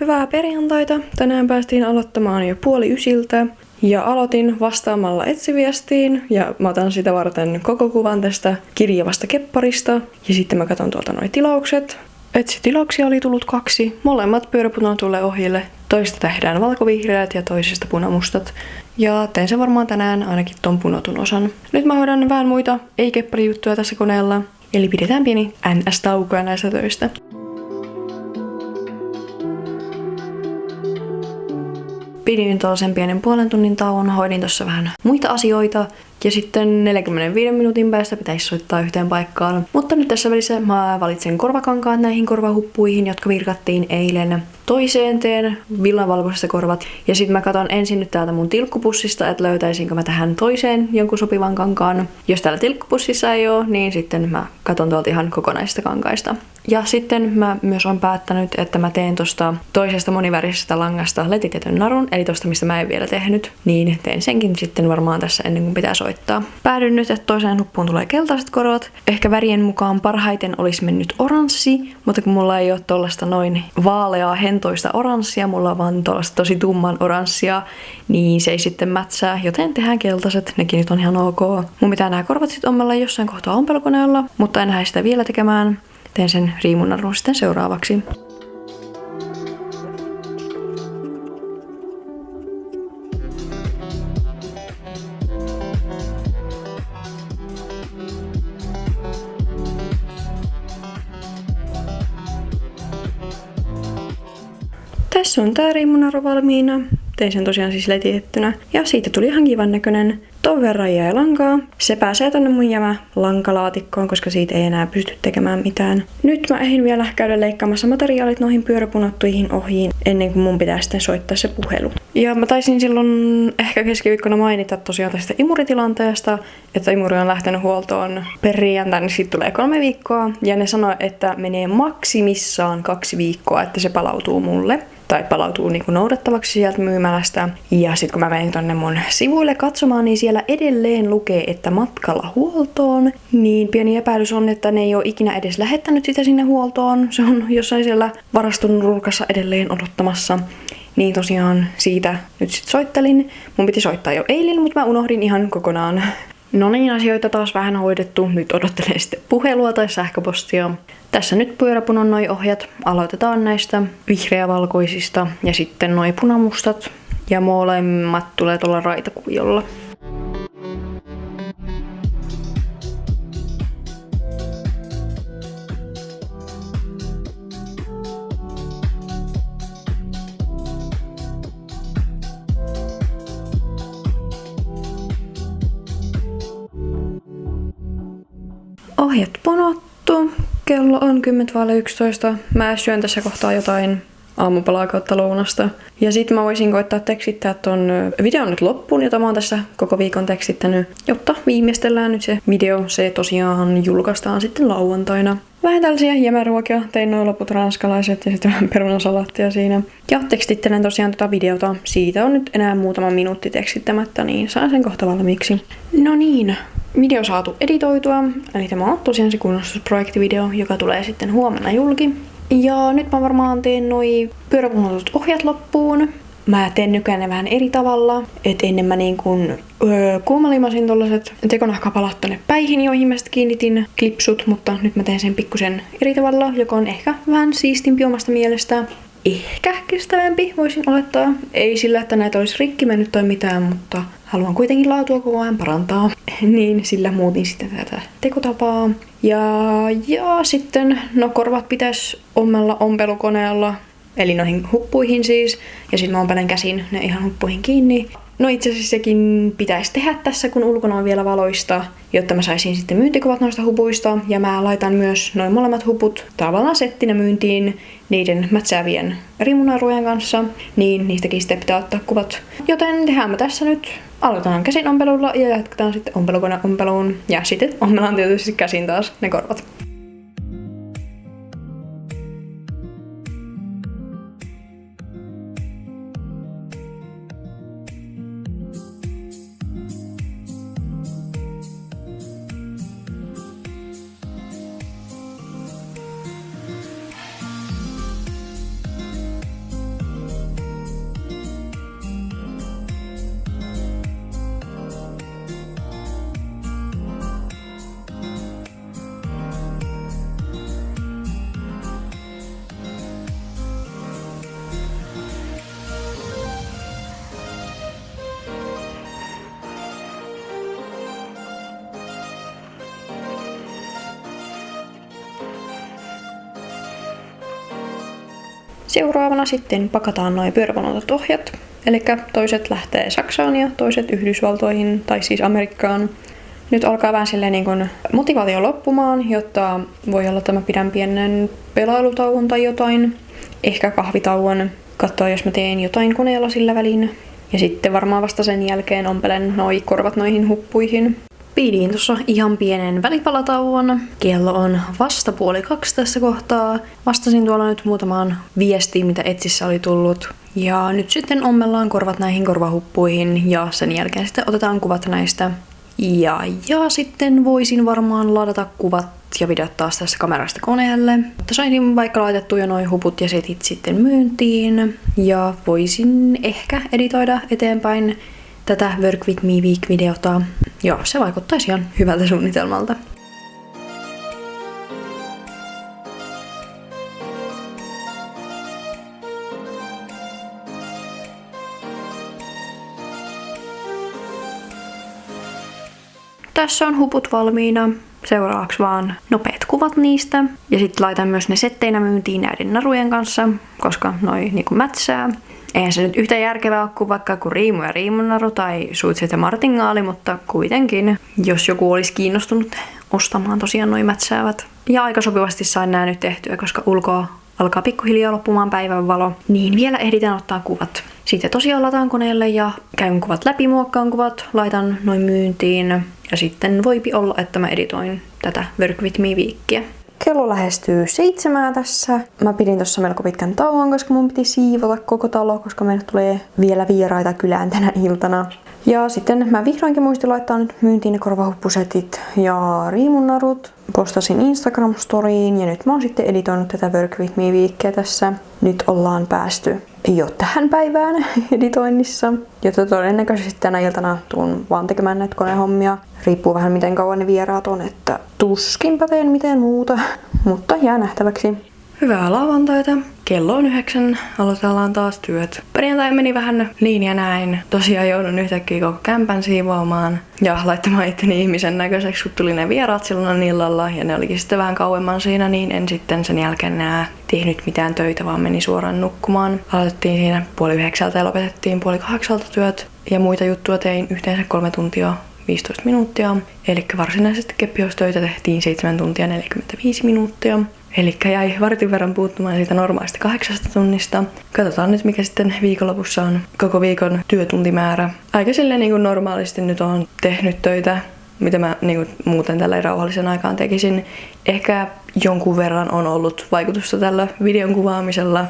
Hyvää perjantaita! Tänään päästiin aloittamaan jo 8:30 ja aloitin vastaamalla etsiviestiin ja mä otan sitä varten koko kuvan tästä kirjavasta kepparista ja sitten mä katson tuolta noi tilaukset. Etsitilauksia oli tullut 2. Molemmat pyöräpunat tulee ohjille. Toista tehdään valkovihreät ja toisesta punamustat. Ja teen sen varmaan tänään ainakin ton punotun osan. Nyt mä hoidan vähän muita ei-kepparijuttuja tässä koneella. Eli pidetään pieni NS-taukoja näistä töistä. Pidin tuollaisen pienen puolen tunnin tauon, hoidin tuossa vähän muita asioita ja sitten 45 minuutin päästä pitäisi soittaa yhteen paikkaan. Mutta nyt tässä välissä mä valitsen korvakankaat näihin korvahuppuihin, jotka virkattiin eilen. Toiseen teen villanvalkoisesta korvat ja sitten mä katon ensin nyt täältä mun tilkkupussista, että löytäisinkö mä tähän toiseen jonkun sopivan kankaan. Jos täällä tilkkupussissa ei ole, niin sitten mä katon tuolta ihan kokonaisista kankaista. Ja sitten mä myös on päättänyt, että mä teen tosta toisesta monivärisestä langasta letitetyn narun, eli tosta mistä mä en vielä tehnyt, niin teen senkin sitten varmaan tässä ennen kuin pitää soittaa. Päädyin nyt, että toiseen huppuun tulee keltaiset korvat. Ehkä värien mukaan parhaiten olisi mennyt oranssi, mutta kun mulla ei ole tollasta noin vaaleaa hentoista oranssia, mulla on vaan tollasta tosi tumman oranssia, niin se ei sitten mätsää, joten tehdään keltaiset, nekin nyt on ihan ok. Mun pitää nämä korvat sitten ommella jossain kohtaa ompelukoneella, mutta en lähde sitä vielä tekemään. Teen sen riimunnarun sitten seuraavaksi. Tässä on tää riimunnaru valmiina. Tein sen tosiaan siis letitettynä. Ja siitä tuli ihan kivan näköinen. Ton verran jäi lankaa. Se pääsee tonne mun jämä lankalaatikkoon, koska siitä ei enää pysty tekemään mitään. Nyt mä ehdin vielä käydä leikkaamassa materiaalit noihin pyöräpunottuihin ohjiin ennen kuin mun pitää sitten soittaa se puhelu. Ja mä taisin silloin ehkä keskiviikkona mainita tosiaan tästä imuritilanteesta, että imuri on lähtenyt huoltoon perjantaina, niin siitä tulee 3 viikkoa. Ja ne sanoi, että menee maksimissaan 2 viikkoa, että se palautuu mulle. Tai palautuu niinku noudattavaksi sieltä myymälästä. Ja sitten kun mä menen tonne mun sivuille katsomaan, niin siellä edelleen lukee, että matkalla huoltoon. Niin pieni epäilys on, että ne ei ole ikinä edes lähettänyt sitä sinne huoltoon. Se on jossain siellä varaston nurkassa edelleen odottamassa. Niin tosiaan siitä nyt sit soittelin. Mun piti soittaa jo eilen, mutta mä unohdin ihan kokonaan. No niin, asioita taas vähän hoidettu. Nyt odottelen sitten puhelua tai sähköpostia. Tässä nyt pyöräpunon noi ohjat. Aloitetaan näistä vihreävalkoisista ja sitten noi punamustat. Ja molemmat tulee tuolla raitakuviolla. Ohjat punottu. Kello on 10:11. Mä syön tässä kohtaa jotain aamupalaa kautta lounasta. Ja sitten mä voisin koittaa tekstittää ton videon nyt loppuun, jota mä oon tässä koko viikon tekstittänyt, jotta viimeistellään nyt se video. Se tosiaan julkaistaan sitten lauantaina. Vähän tällaisia jämäruokia. Tein noin loput ranskalaiset ja sitten vähän perunasalaattia siinä. Ja tekstittelen tosiaan tota videota. Siitä on nyt enää muutama minuutti tekstittämättä, niin saan sen kohta valmiiksi. No niin. Video saatu editoitua, eli tämä on tosiaan se kunnostusprojektivideo, joka tulee sitten huomenna julki. Ja nyt mä varmaan teen noi pyöräpunotut ohjat loppuun. Mä teen nykyään vähän eri tavalla, että ennen mä niin kuin kuumalimasin tollaset tekonahkapalat tonne päihin, joihin mä sitten kiinnitin klipsut, mutta nyt mä teen sen pikkusen eri tavalla, joka on ehkä vähän siistimpi omasta mielestä. Ehkä kestävämpi, voisin olettaa. Ei sillä, että näitä olisi rikki mennyt tai mitään, mutta haluan kuitenkin laatua koko ajan parantaa. Niin sillä muutin sitten tätä tekotapaa. Ja sitten, no korvat pitäisi ommella ompelukoneella, eli noihin huppuihin siis. Ja sitten mä ompelen käsin ne ihan huppuihin kiinni. No itse asiassa sekin pitäisi tehdä tässä, kun ulkona on vielä valoista, jotta mä saisin sitten myyntikuvat noista hupuista. Ja mä laitan myös noin molemmat huput tavallaan settinä myyntiin niiden mätsäävien riimunnarujen kanssa. Niin niistäkin sitten pitää ottaa kuvat. Joten tehdään mä tässä nyt. Aloitetaan käsin ompelulla ja jatketaan sitten ompelukone ompeluun. Ja sitten ompelaan tietysti käsin taas ne korvat. Seuraavana sitten pakataan noin pyörävaunutetut ohjat. Eli toiset lähtee Saksaan ja toiset Yhdysvaltoihin, tai siis Amerikkaan. Nyt alkaa vähän silleen niin kuin motivaatio loppumaan, jotta voi olla, että mä pidän pienen pelailutauon tai jotain. Ehkä kahvitauon. Katsoa, jos mä teen jotain koneella sillä välin. Ja sitten varmaan vasta sen jälkeen ompelen noi korvat noihin huppuihin. Pidin tuossa ihan pienen välipalatauon. Kello on vasta 1:30 tässä kohtaa. Vastasin tuolla nyt muutamaan viestiin, mitä Etsissä oli tullut. Ja nyt sitten ommellaan korvat näihin korvahuppuihin ja sen jälkeen sitten otetaan kuvat näistä. Ja sitten voisin varmaan ladata kuvat ja videot taas tässä kamerasta koneelle. Mutta saisin vaikka laitettua jo noi huput ja setit sitten myyntiin. Ja voisin ehkä editoida eteenpäin tätä Work With Me Week-videota. Ja se vaikuttaisi ihan hyvältä suunnitelmalta. Tässä on huput valmiina. Seuraavaksi vaan nopeat kuvat niistä. Ja sitten laitan myös ne setteinä myyntiin näiden narujen kanssa, koska noi niinku mätsää. Eihän se nyt yhtä järkevää ole kuin vaikka Riimu ja Riimun naru tai Suitset ja Martingaali, mutta kuitenkin, jos joku olisi kiinnostunut ostamaan tosiaan noi mätsäävät. Ja aika sopivasti sain nää nyt tehtyä, koska ulkoa alkaa pikkuhiljaa loppumaan päivänvalo, niin vielä ehditään ottaa kuvat. Sitten tosiaan lataan koneelle ja käyn kuvat läpi, muokkaan kuvat, laitan noin myyntiin ja sitten voipi olla, että mä editoin tätä Work With Me -viikkiä. Kello lähestyy 7 tässä. Mä pidin tossa melko pitkän tauon, koska mun piti siivota koko talo, koska meille tulee vielä vieraita kylään tänä iltana. Ja sitten mä vihdoinkin muistin laittaa nyt myyntiin ne korvahuppusetit ja riimunnarut. Postasin Instagram-storiin ja nyt mä oon sitten editoinut tätä Work With Me -viikkiä tässä. Nyt ollaan päästy jo tähän päivään editoinnissa. Jotta todennäköisesti tänä iltana tuun vaan tekemään näitä konehommia. Riippuu vähän miten kauan ne vieraat on, että tuskinpä teen mitään muuta. Mutta jää nähtäväksi. Hyvää lauantaita. Kello on 9. Aloitellaan taas työt. Perjantai meni vähän niin ja näin. Tosiaan joudun yhtäkkiä koko kämpän siivoamaan ja laittamaan itteni ihmisen näköiseksi, kun tuli ne vieraat silloin illalla. Ja ne olikin sitten vähän kauemman siinä, niin en sitten sen jälkeen enää tehnyt mitään töitä, vaan meni suoraan nukkumaan. Aloitettiin siinä 7:30 ja lopetettiin 7:30 työt. Ja muita juttuja tein yhteensä 3 tuntia 15 minuuttia. Eli varsinaisesti keppihaustöitä tehtiin 7 tuntia 45 minuuttia. Eli jäi vartin verran puuttumaan siitä normaalista 8 tunnista. Katsotaan nyt mikä sitten viikonlopussa on koko viikon työtuntimäärä. Aika silleen niin kuin normaalisti nyt on tehnyt töitä, mitä mä niin kuin muuten tällä rauhallisen aikaan tekisin. Ehkä jonkun verran on ollut vaikutusta tällä videon kuvaamisella,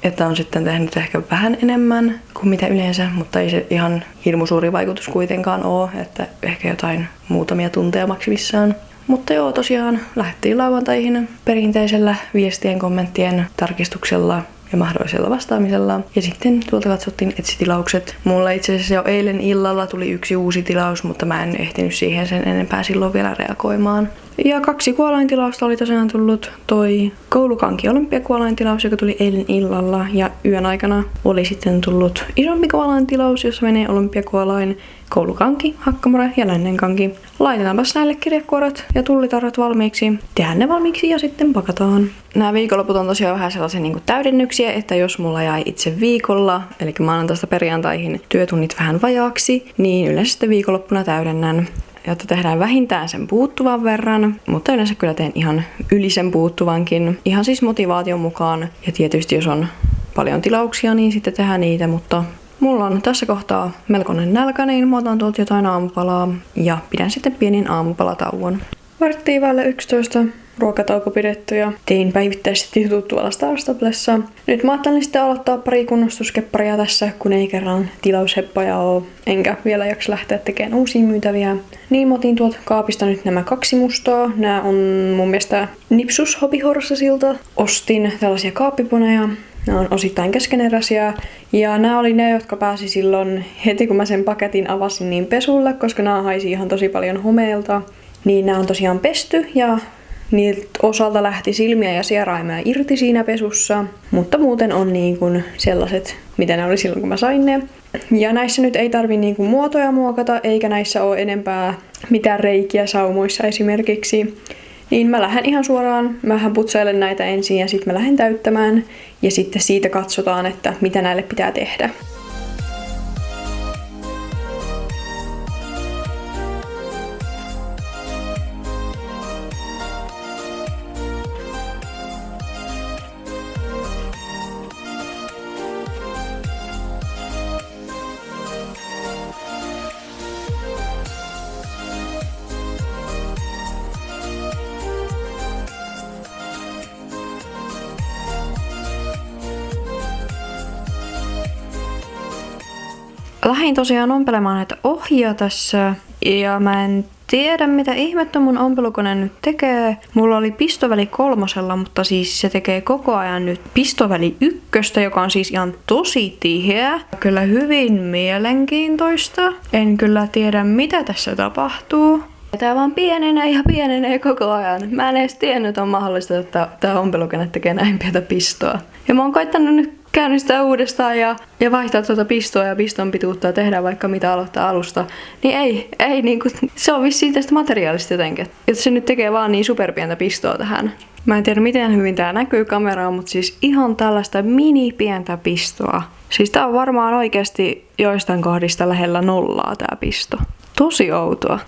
että on sitten tehnyt ehkä vähän enemmän kuin mitä yleensä, mutta ei se ihan hirmu suuri vaikutus kuitenkaan ole, että ehkä jotain muutamia tunteja maksimissaan. Mutta joo, tosiaan lähdettiin lauantaihin perinteisellä viestien, kommenttien tarkistuksella ja mahdollisella vastaamisella. Ja sitten tuolta katsottiin etsitilaukset. Mulla itse asiassa jo eilen illalla tuli 1 uusi tilaus, mutta mä en ehtinyt siihen sen enempää silloin vielä reagoimaan. Ja 2 kuolaintilausta oli tosiaan tullut. Toi koulukanki olympiakuolaintilaus, joka tuli eilen illalla. Ja yön aikana oli sitten tullut isompi kuolaintilaus, jossa menee olympiakuolain, koulukanki, hakkamore ja lännenkanki. Laitetaanpas näille kirjekuoret ja tullitarrat valmiiksi. Tehdään ne valmiiksi ja sitten pakataan. Nämä viikonloput on tosiaan vähän sellaisia niin kuin täydennyksiä, että jos mulla jäi itse viikolla, eli maanantaista perjantaihin työtunnit vähän vajaaksi, niin yleensä sitten viikonloppuna täydennän. Jotta tehdään vähintään sen puuttuvan verran, mutta yleensä kyllä teen ihan yli sen puuttuvankin. Ihan siis motivaation mukaan. Ja tietysti jos on paljon tilauksia, niin sitten tehdään niitä, mutta mulla on tässä kohtaa melkoinen nälkä, niin mä otan tuolta jotain aamupalaa ja pidän sitten pienin aamupalatauon. 11:15 ruokatauko pidetty ja tein päivittäiset jutut tuolla Starstablessa. Nyt mä ajattelin sitten aloittaa pari kunnostuskepparia tässä, kun ei kerran tilausheppoja oo, enkä vielä jaksa lähteä tekemään uusia myytäviä. Niin mä otin tuolta kaapista nyt nämä 2 mustaa. Nää on mun mielestä Nipsus Hobby Horsesilta. Ostin tällaisia kaappiponeja. Nämä on osittain keskeneräisiä. Ja nämä oli ne, jotka pääsi silloin heti kun mä sen paketin avasin niin pesulle, koska nämä haisi ihan tosi paljon homeelta. Niin nämä on tosiaan pesty ja niiltä osalta lähti silmiä ja sieraimia irti siinä pesussa, mutta muuten on niin kuin sellaiset, mitä ne oli silloin kun mä sain ne. Ja näissä nyt ei tarvi niin kuin muotoja muokata, eikä näissä ole enempää mitään reikiä saumoissa esimerkiksi. Niin mä lähden ihan suoraan, mähän putsailen näitä ensin ja sitten mä lähden täyttämään. Ja sitten siitä katsotaan, että mitä näille pitää tehdä. Lähdin tosiaan ompelemaan näitä ohjia tässä ja mä en tiedä mitä ihmettä mun ompelukone nyt tekee. Mulla oli pistoväli 3, mutta siis se tekee koko ajan nyt pistoväli 1, joka on siis ihan tosi tiheä. Kyllä hyvin mielenkiintoista. En kyllä tiedä mitä tässä tapahtuu. Tää vaan pienenee koko ajan. Mä en edes tiennyt, että on mahdollista, että tää ompelukone tekee näin pientä pistoa. Ja mä oon koittanut nyt käynnistää uudestaan ja vaihtaa tuota pistoa ja piston pituutta ja tehdä vaikka mitä aloittaa alusta. Niin ei niinku, se on vissiin tästä materiaalista jotenkin. Että se nyt tekee vaan niin superpientä pistoa tähän. Mä en tiedä miten hyvin tää näkyy kameraan, mutta siis ihan tällaista mini-pientä pistoa. Siis tää on varmaan oikeasti joistain kohdista lähellä 0 tää pisto. Tosi outoa.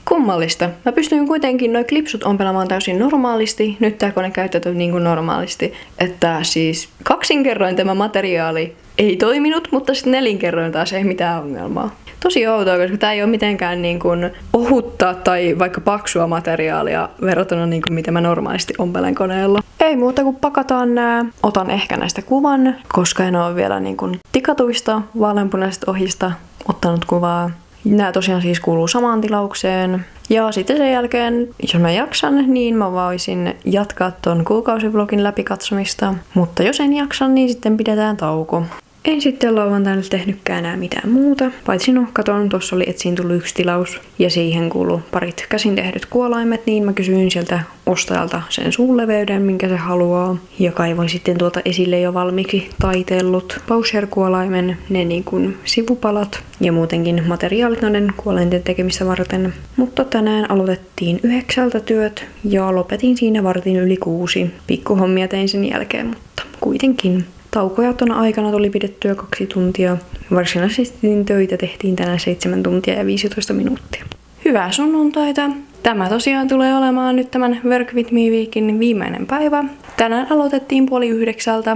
Kummallista. Mä pystyin kuitenkin noi klipsut ompelemaan täysin normaalisti. Nyt tää kone käyttäytyy niin kuin normaalisti. Että siis 2 kerroin tämä materiaali ei toiminut, mutta sitten 4 kerroin taas ei mitään ongelmaa. Tosi outoa, koska tää ei ole mitenkään niin kuin ohutta tai vaikka paksua materiaalia verrattuna niin kuin mitä mä normaalisti ompelen koneella. Ei muuta kuin pakataan nää. Otan ehkä näistä kuvan, koska en ole vielä niin kuin tikatuista vaaleanpunaisista ohjista ottanut kuvaa. Nämä tosiaan siis kuuluu samaan tilaukseen. Ja sitten sen jälkeen, jos mä jaksan, niin mä voisin jatkaa ton kuukausivlogin läpikatsomista. Mutta jos en jaksa, niin sitten pidetään tauko. En sitten lauantaina tehnytkään enää mitään muuta. Paitsi katon, tuossa oli etsiin tullut 1 tilaus. Ja siihen kuuluu parit käsin tehdyt kuolaimet, niin mä kysyin sieltä ostajalta sen suunleveyden, minkä se haluaa. Ja kaivoin sitten tuolta esille jo valmiiksi taiteellut Baucher-kuolaimen, ne niin kuin sivupalat. Ja muutenkin materiaalit noiden kuolainten tekemistä varten. Mutta tänään aloitettiin 9 työt ja lopetin siinä vartin yli 6. Pikkuhommia tein sen jälkeen, mutta kuitenkin. Taukoja tuona aikana tuli pidettyä 2 tuntia. Varsinaisesti töitä tehtiin tänään 7 tuntia ja 15 minuuttia. Hyvää sunnuntaita! Tämä tosiaan tulee olemaan nyt tämän Work With Me Weekin viimeinen päivä. Tänään aloitettiin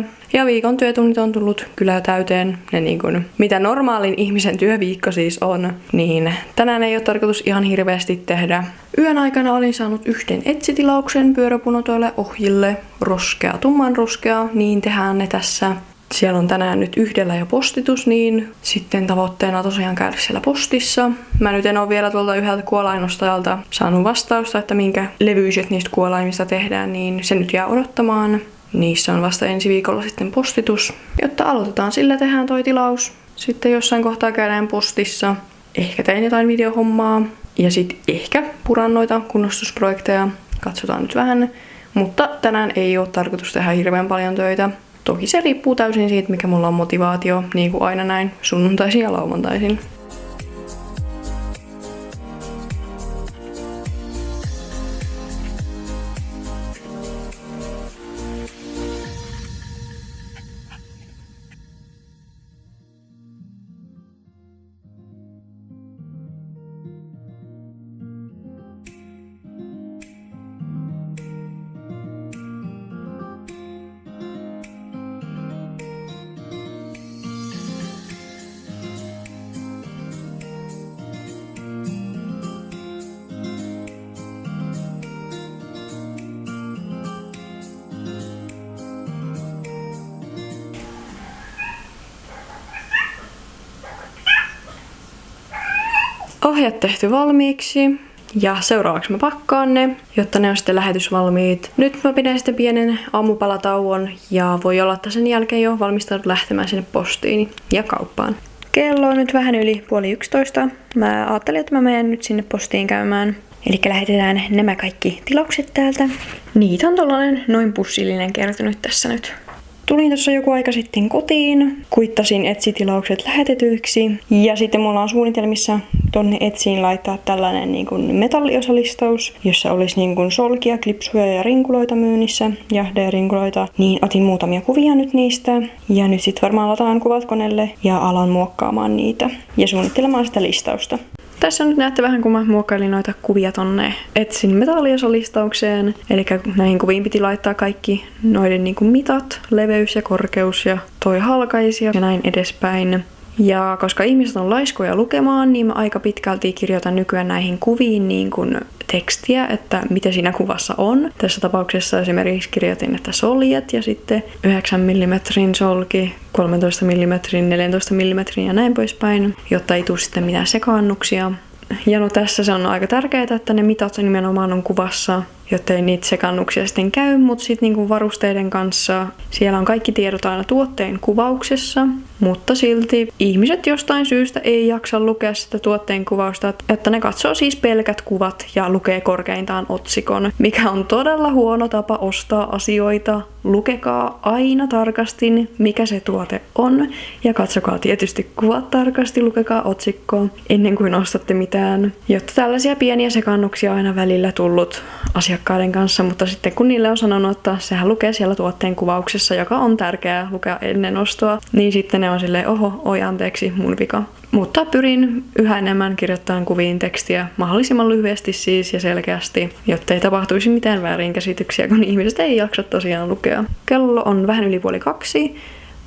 8:30 ja viikon työtunnit on tullut kyllä täyteen. Ne niin kuin, mitä normaalin ihmisen työviikko siis on, niin tänään ei ole tarkoitus ihan hirveästi tehdä. Yön aikana olin saanut 1 etsitilauksen pyöräpunotoille ohjille, tumman roskea, niin tehdään ne tässä. Siellä on tänään nyt 1 jo postitus, niin sitten tavoitteena tosiaan käydä siellä postissa. Mä nyt en ole vielä tuolta 1 kuolainostajalta saanut vastausta, että minkä levyiset niistä kuolaimista tehdään, niin se nyt jää odottamaan. Niissä on vasta ensi viikolla sitten postitus. Jotta aloitetaan sillä, tehdään toi tilaus. Sitten jossain kohtaa käydään postissa. Ehkä tein jotain videohommaa. Ja sitten ehkä puran noita kunnostusprojekteja. Katsotaan nyt vähän. Mutta tänään ei ole tarkoitus tehdä hirveän paljon töitä. Toki se riippuu täysin siitä, mikä mulla on motivaatio, niin kuin aina näin sunnuntaisin ja lauantaisin. Ohjat tehty valmiiksi ja seuraavaksi mä pakkaan ne, jotta ne on sitten lähetysvalmiit. Nyt mä pidän sitten pienen aamupalatauon ja voi olla, että sen jälkeen jo valmistaudut lähtemään sinne postiin ja kauppaan. Kello on nyt vähän yli 10:30. Mä ajattelin, että mä menen nyt sinne postiin käymään. Eli lähetetään nämä kaikki tilaukset täältä. Niitä on tollanen noin pussillinen kertynyt tässä nyt. tulin tuossa joku aika sitten kotiin, kuittasin Etsy-tilaukset lähetetyiksi ja sitten mulla on suunnitelmissa tonne Etsyin laittaa tällainen niin kuin metalliosalistaus, jossa olisi niin kuin solkia, klipsuja ja rinkuloita myynnissä ja D-rinkuloita. Niin otin muutamia kuvia nyt niistä ja nyt sitten varmaan lataan kuvat koneelle ja alan muokkaamaan niitä ja suunnittelemaan sitä listausta. Tässä nyt näette vähän, kun mä muokkailin noita kuvia tonne Etsyn metalliosallistaukseen. Eli näihin kuviin piti laittaa kaikki noiden niin kuin mitat, leveys ja korkeus ja toi halkaisi ja näin edespäin. Ja koska ihmiset on laiskoja lukemaan, niin mä aika pitkälti kirjoitan nykyään näihin kuviin niin kuin tekstiä, että mitä siinä kuvassa on. Tässä tapauksessa esimerkiksi kirjoitin, että soljet ja sitten 9 mm solki, 13 mm, 14 mm ja näin poispäin, jotta ei tule sitten mitään sekaannuksia. Ja no tässä se on aika tärkeää, että ne mitat nimenomaan on kuvassa, jotta ei niitä sekannuksia sitten käy, mutta sitten niinku varusteiden kanssa siellä on kaikki tiedot aina tuotteen kuvauksessa, mutta silti ihmiset jostain syystä ei jaksa lukea sitä tuotteen kuvausta, että ne katsoo siis pelkät kuvat ja lukee korkeintaan otsikon, mikä on todella huono tapa ostaa asioita. Lukekaa aina tarkasti, mikä se tuote on ja katsokaa tietysti kuvat tarkasti, lukekaa otsikkoa ennen kuin ostatte mitään, jotta tällaisia pieniä sekannuksia aina välillä tullut asiakkaiden kanssa, mutta sitten kun niille on sanonut, että sehän lukee siellä tuotteen kuvauksessa, joka on tärkeää lukea ennen ostoa, niin sitten ne on silleen, oho, oi anteeksi, mun vika. Mutta pyrin yhä enemmän kirjoittamaan kuviin tekstiä mahdollisimman lyhyesti siis ja selkeästi, jotta ei tapahtuisi mitään väärinkäsityksiä, kun ihmiset ei jaksa tosiaan lukea. Kello on vähän yli 1:30.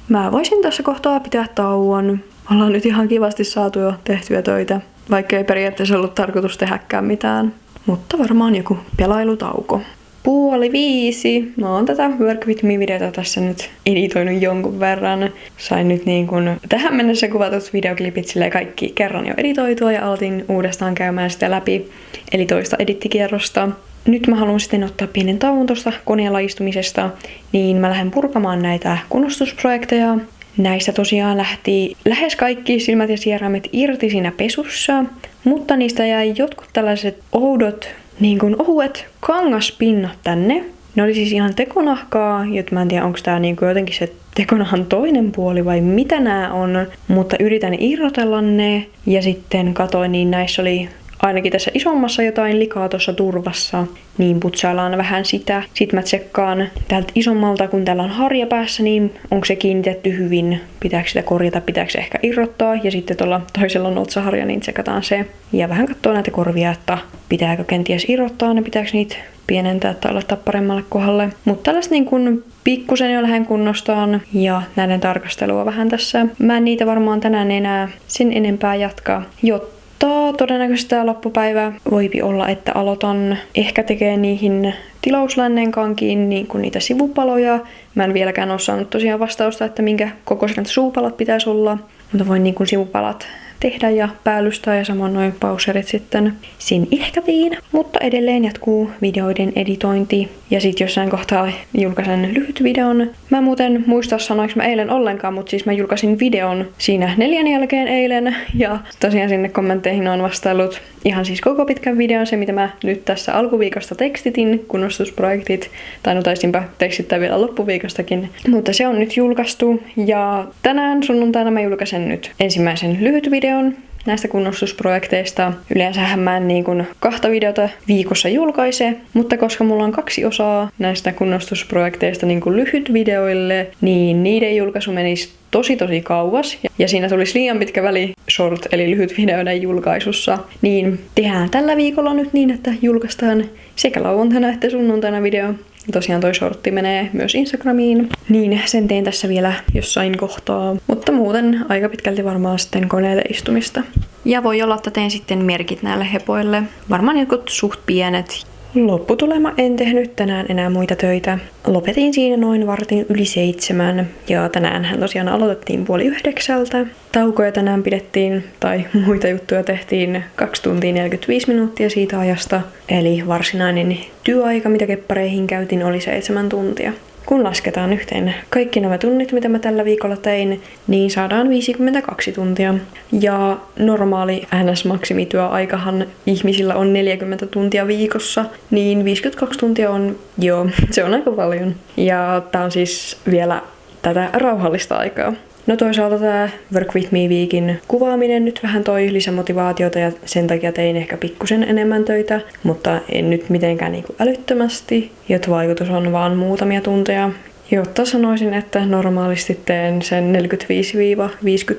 Mä voisin tässä kohtaa pitää tauon. Ollaan nyt ihan kivasti saatu jo tehtyä töitä, vaikka ei periaatteessa ollut tarkoitus tehdäkään mitään. Mutta varmaan joku pelailutauko. 4:30. Mä oon tätä Work With Me-videota tässä nyt editoinut jonkun verran. Sain nyt niin kun tähän mennessä kuvatut videoklipit silleen kaikki kerran jo editoitua ja aloitin uudestaan käymään sitä läpi. Eli toista edittikierrosta. Nyt mä haluan sitten ottaa pienen tauon tuosta koneella istumisesta, niin mä lähden purkamaan näitä kunnostusprojekteja. Näistä tosiaan lähti lähes kaikki silmät ja sieraimet irti siinä pesussa, mutta niistä jäi jotkut tällaiset oudot, niin kuin ohuet kangaspinnat tänne. Ne oli siis ihan tekonahkaa, joten mä en tiedä onko tää niin kuin jotenkin se tekonahan toinen puoli vai mitä nää on, mutta yritän irrotella ne ja sitten katoin, niin näissä oli ainakin tässä isommassa jotain likaa tuossa turvassa, niin putsaillaan vähän sitä. Sitten mä tsekkaan täältä isommalta, kun täällä on harja päässä, niin onko se kiinnitetty hyvin, pitääkö sitä korjata, pitääkö se ehkä irrottaa. Ja sitten tuolla toisella on otsaharja, niin tsekataan se. Ja vähän katsoo näitä korvia, että pitääkö kenties irrottaa ne, pitääkö niitä pienentää tai laittaa paremmalle kohdalle. Mutta tällaista niin kuin pikkusen jo lähden kunnostaan ja näiden tarkastelua vähän tässä. Mä en niitä varmaan tänään enää sen enempää jatkaa, jotta todennäköisesti tämä loppupäivä voipi olla, että aloitan ehkä tekee niihin tilauslännen kankiin niin kuin niitä sivupaloja. Mä en vieläkään ole saanut tosiaan vastausta, että minkä kokoiset suupalat pitäisi olla, mutta voin niin kuin sivupalat tehdä ja päällystää ja samoin noin pauserit sitten siinä ihkätiin. Mutta edelleen jatkuu videoiden editointi ja sitten jossain kohtaa julkaisen lyhyt videon. Mä en muuten muista sanoinko mä eilen ollenkaan, mutta siis mä julkaisin videon siinä 4 jälkeen eilen ja tosiaan sinne kommentteihin on vastaillut ihan siis koko pitkän videon, se mitä mä nyt tässä alkuviikosta tekstitin, kunnostusprojektit, tai no taisinpä tekstittää vielä loppuviikostakin, mutta se on nyt julkaistu ja tänään sunnuntaina mä julkaisen nyt ensimmäisen lyhyt videon näistä kunnostusprojekteista. Yleensähän mä en niin kuin 2 videota viikossa julkaise, mutta koska mulla on 2 osaa näistä kunnostusprojekteista niin kuin lyhyt videoille, niin niiden julkaisu menisi tosi kauas. Ja siinä tulisi liian pitkä väli short, eli lyhyt videoiden julkaisussa. Niin tehdään tällä viikolla nyt niin, että julkaistaan sekä lauantaina että sunnuntaina video. Tosiaan toi shortti menee myös Instagramiin, niin sen teen tässä vielä jossain kohtaa. Mutta muuten aika pitkälti varmaan sitten koneelle istumista. Ja voi olla, että teen sitten merkit näille hepoille. Varmaan jotkut suht pienet. Lopputulema en tehnyt tänään enää muita töitä. Lopetin siinä noin 7:15 ja tänäänhän tosiaan aloitettiin 8:30. Taukoja tänään pidettiin, tai muita juttuja tehtiin 2 tuntia 45 minuuttia siitä ajasta. Eli varsinainen työaika, mitä keppareihin käytin, oli 7 tuntia. Kun lasketaan yhteen kaikki nämä tunnit, mitä mä tällä viikolla tein, niin saadaan 52 tuntia. Ja normaali NS-maksimityöaikahan ihmisillä on 40 tuntia viikossa, niin 52 tuntia on, se on aika paljon. Ja tää on siis vielä tätä rauhallista aikaa. No toisaalta tämä Work With Me Weekin kuvaaminen nyt vähän toi lisämotivaatiota ja sen takia tein ehkä pikkusen enemmän töitä, mutta en nyt mitenkään niinku älyttömästi, jotta vaikutus on vaan muutamia tunteja. Jotta sanoisin, että normaalisti teen sen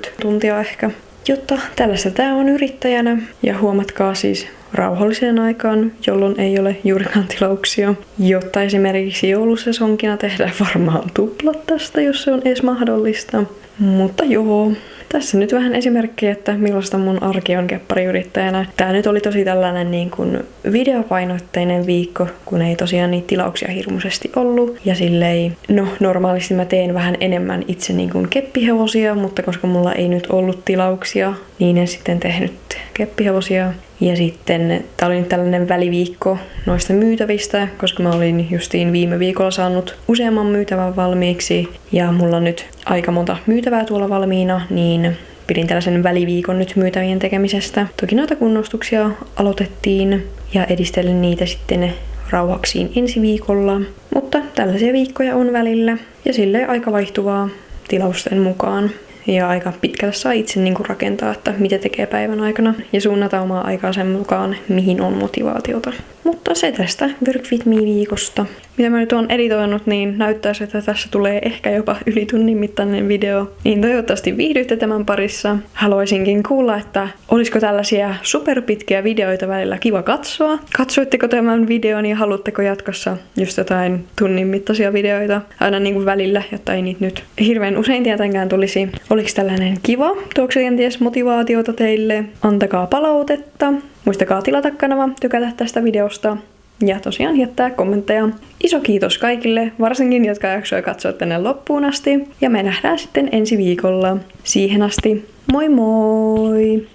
45-50 tuntia ehkä. Jotta tällaista tää on yrittäjänä ja huomatkaa siis rauhalliseen aikaan, jolloin ei ole juurikaan tilauksia. Jotta esimerkiksi joulusesonkina tehdään varmaan tuplat tästä, jos se on edes mahdollista. Mutta joo, tässä nyt vähän esimerkkejä, että millaista mun arki on keppariyrittäjänä. Tää nyt oli tosi tällainen niin kuin videopainotteinen viikko, kun ei tosiaan niitä tilauksia hirmuisesti ollut. Ja silleen, no normaalisti mä teen vähän enemmän itse niin kuin keppihevosia, mutta koska mulla ei nyt ollut tilauksia, niin en sitten tehnyt keppihevosia. Ja sitten tää oli nyt tällainen väliviikko noista myytävistä, koska mä olin justiin viime viikolla saanut useamman myytävän valmiiksi. Ja mulla on nyt aika monta myytävää tuolla valmiina, niin pidin tällaisen väliviikon nyt myytävien tekemisestä. Toki noita kunnostuksia aloitettiin ja edistelin niitä sitten rauhaksiin ensi viikolla. Mutta tällaisia viikkoja on välillä ja silleen aika vaihtuvaa tilausten mukaan. Ja aika pitkälle saa itse niinku rakentaa, että mitä tekee päivän aikana ja suunnata omaa aikaa sen mukaan, mihin on motivaatiota. Mutta se tästä Work With Me -viikosta. Mitä mä nyt oon editoinut, niin näyttäisi, että tässä tulee ehkä jopa yli tunnin mittainen video. Niin toivottavasti viihdytte tämän parissa. Haluaisinkin kuulla, että olisiko tällaisia superpitkiä videoita välillä kiva katsoa. Katsoitteko tämän videon ja haluatteko jatkossa just jotain tunnin mittaisia videoita aina niin kuin välillä, jotta ei niitä nyt hirveän usein tietenkään tulisi. Oliko tällainen kiva? Tuokse kenties motivaatiota teille? Antakaa palautetta. Muistakaa tilata kanava, tykätä tästä videosta ja tosiaan jättää kommentteja. Iso kiitos kaikille, varsinkin jotka jaksoivat katsoa tänne loppuun asti. Ja me nähdään sitten ensi viikolla. Siihen asti, moi moi!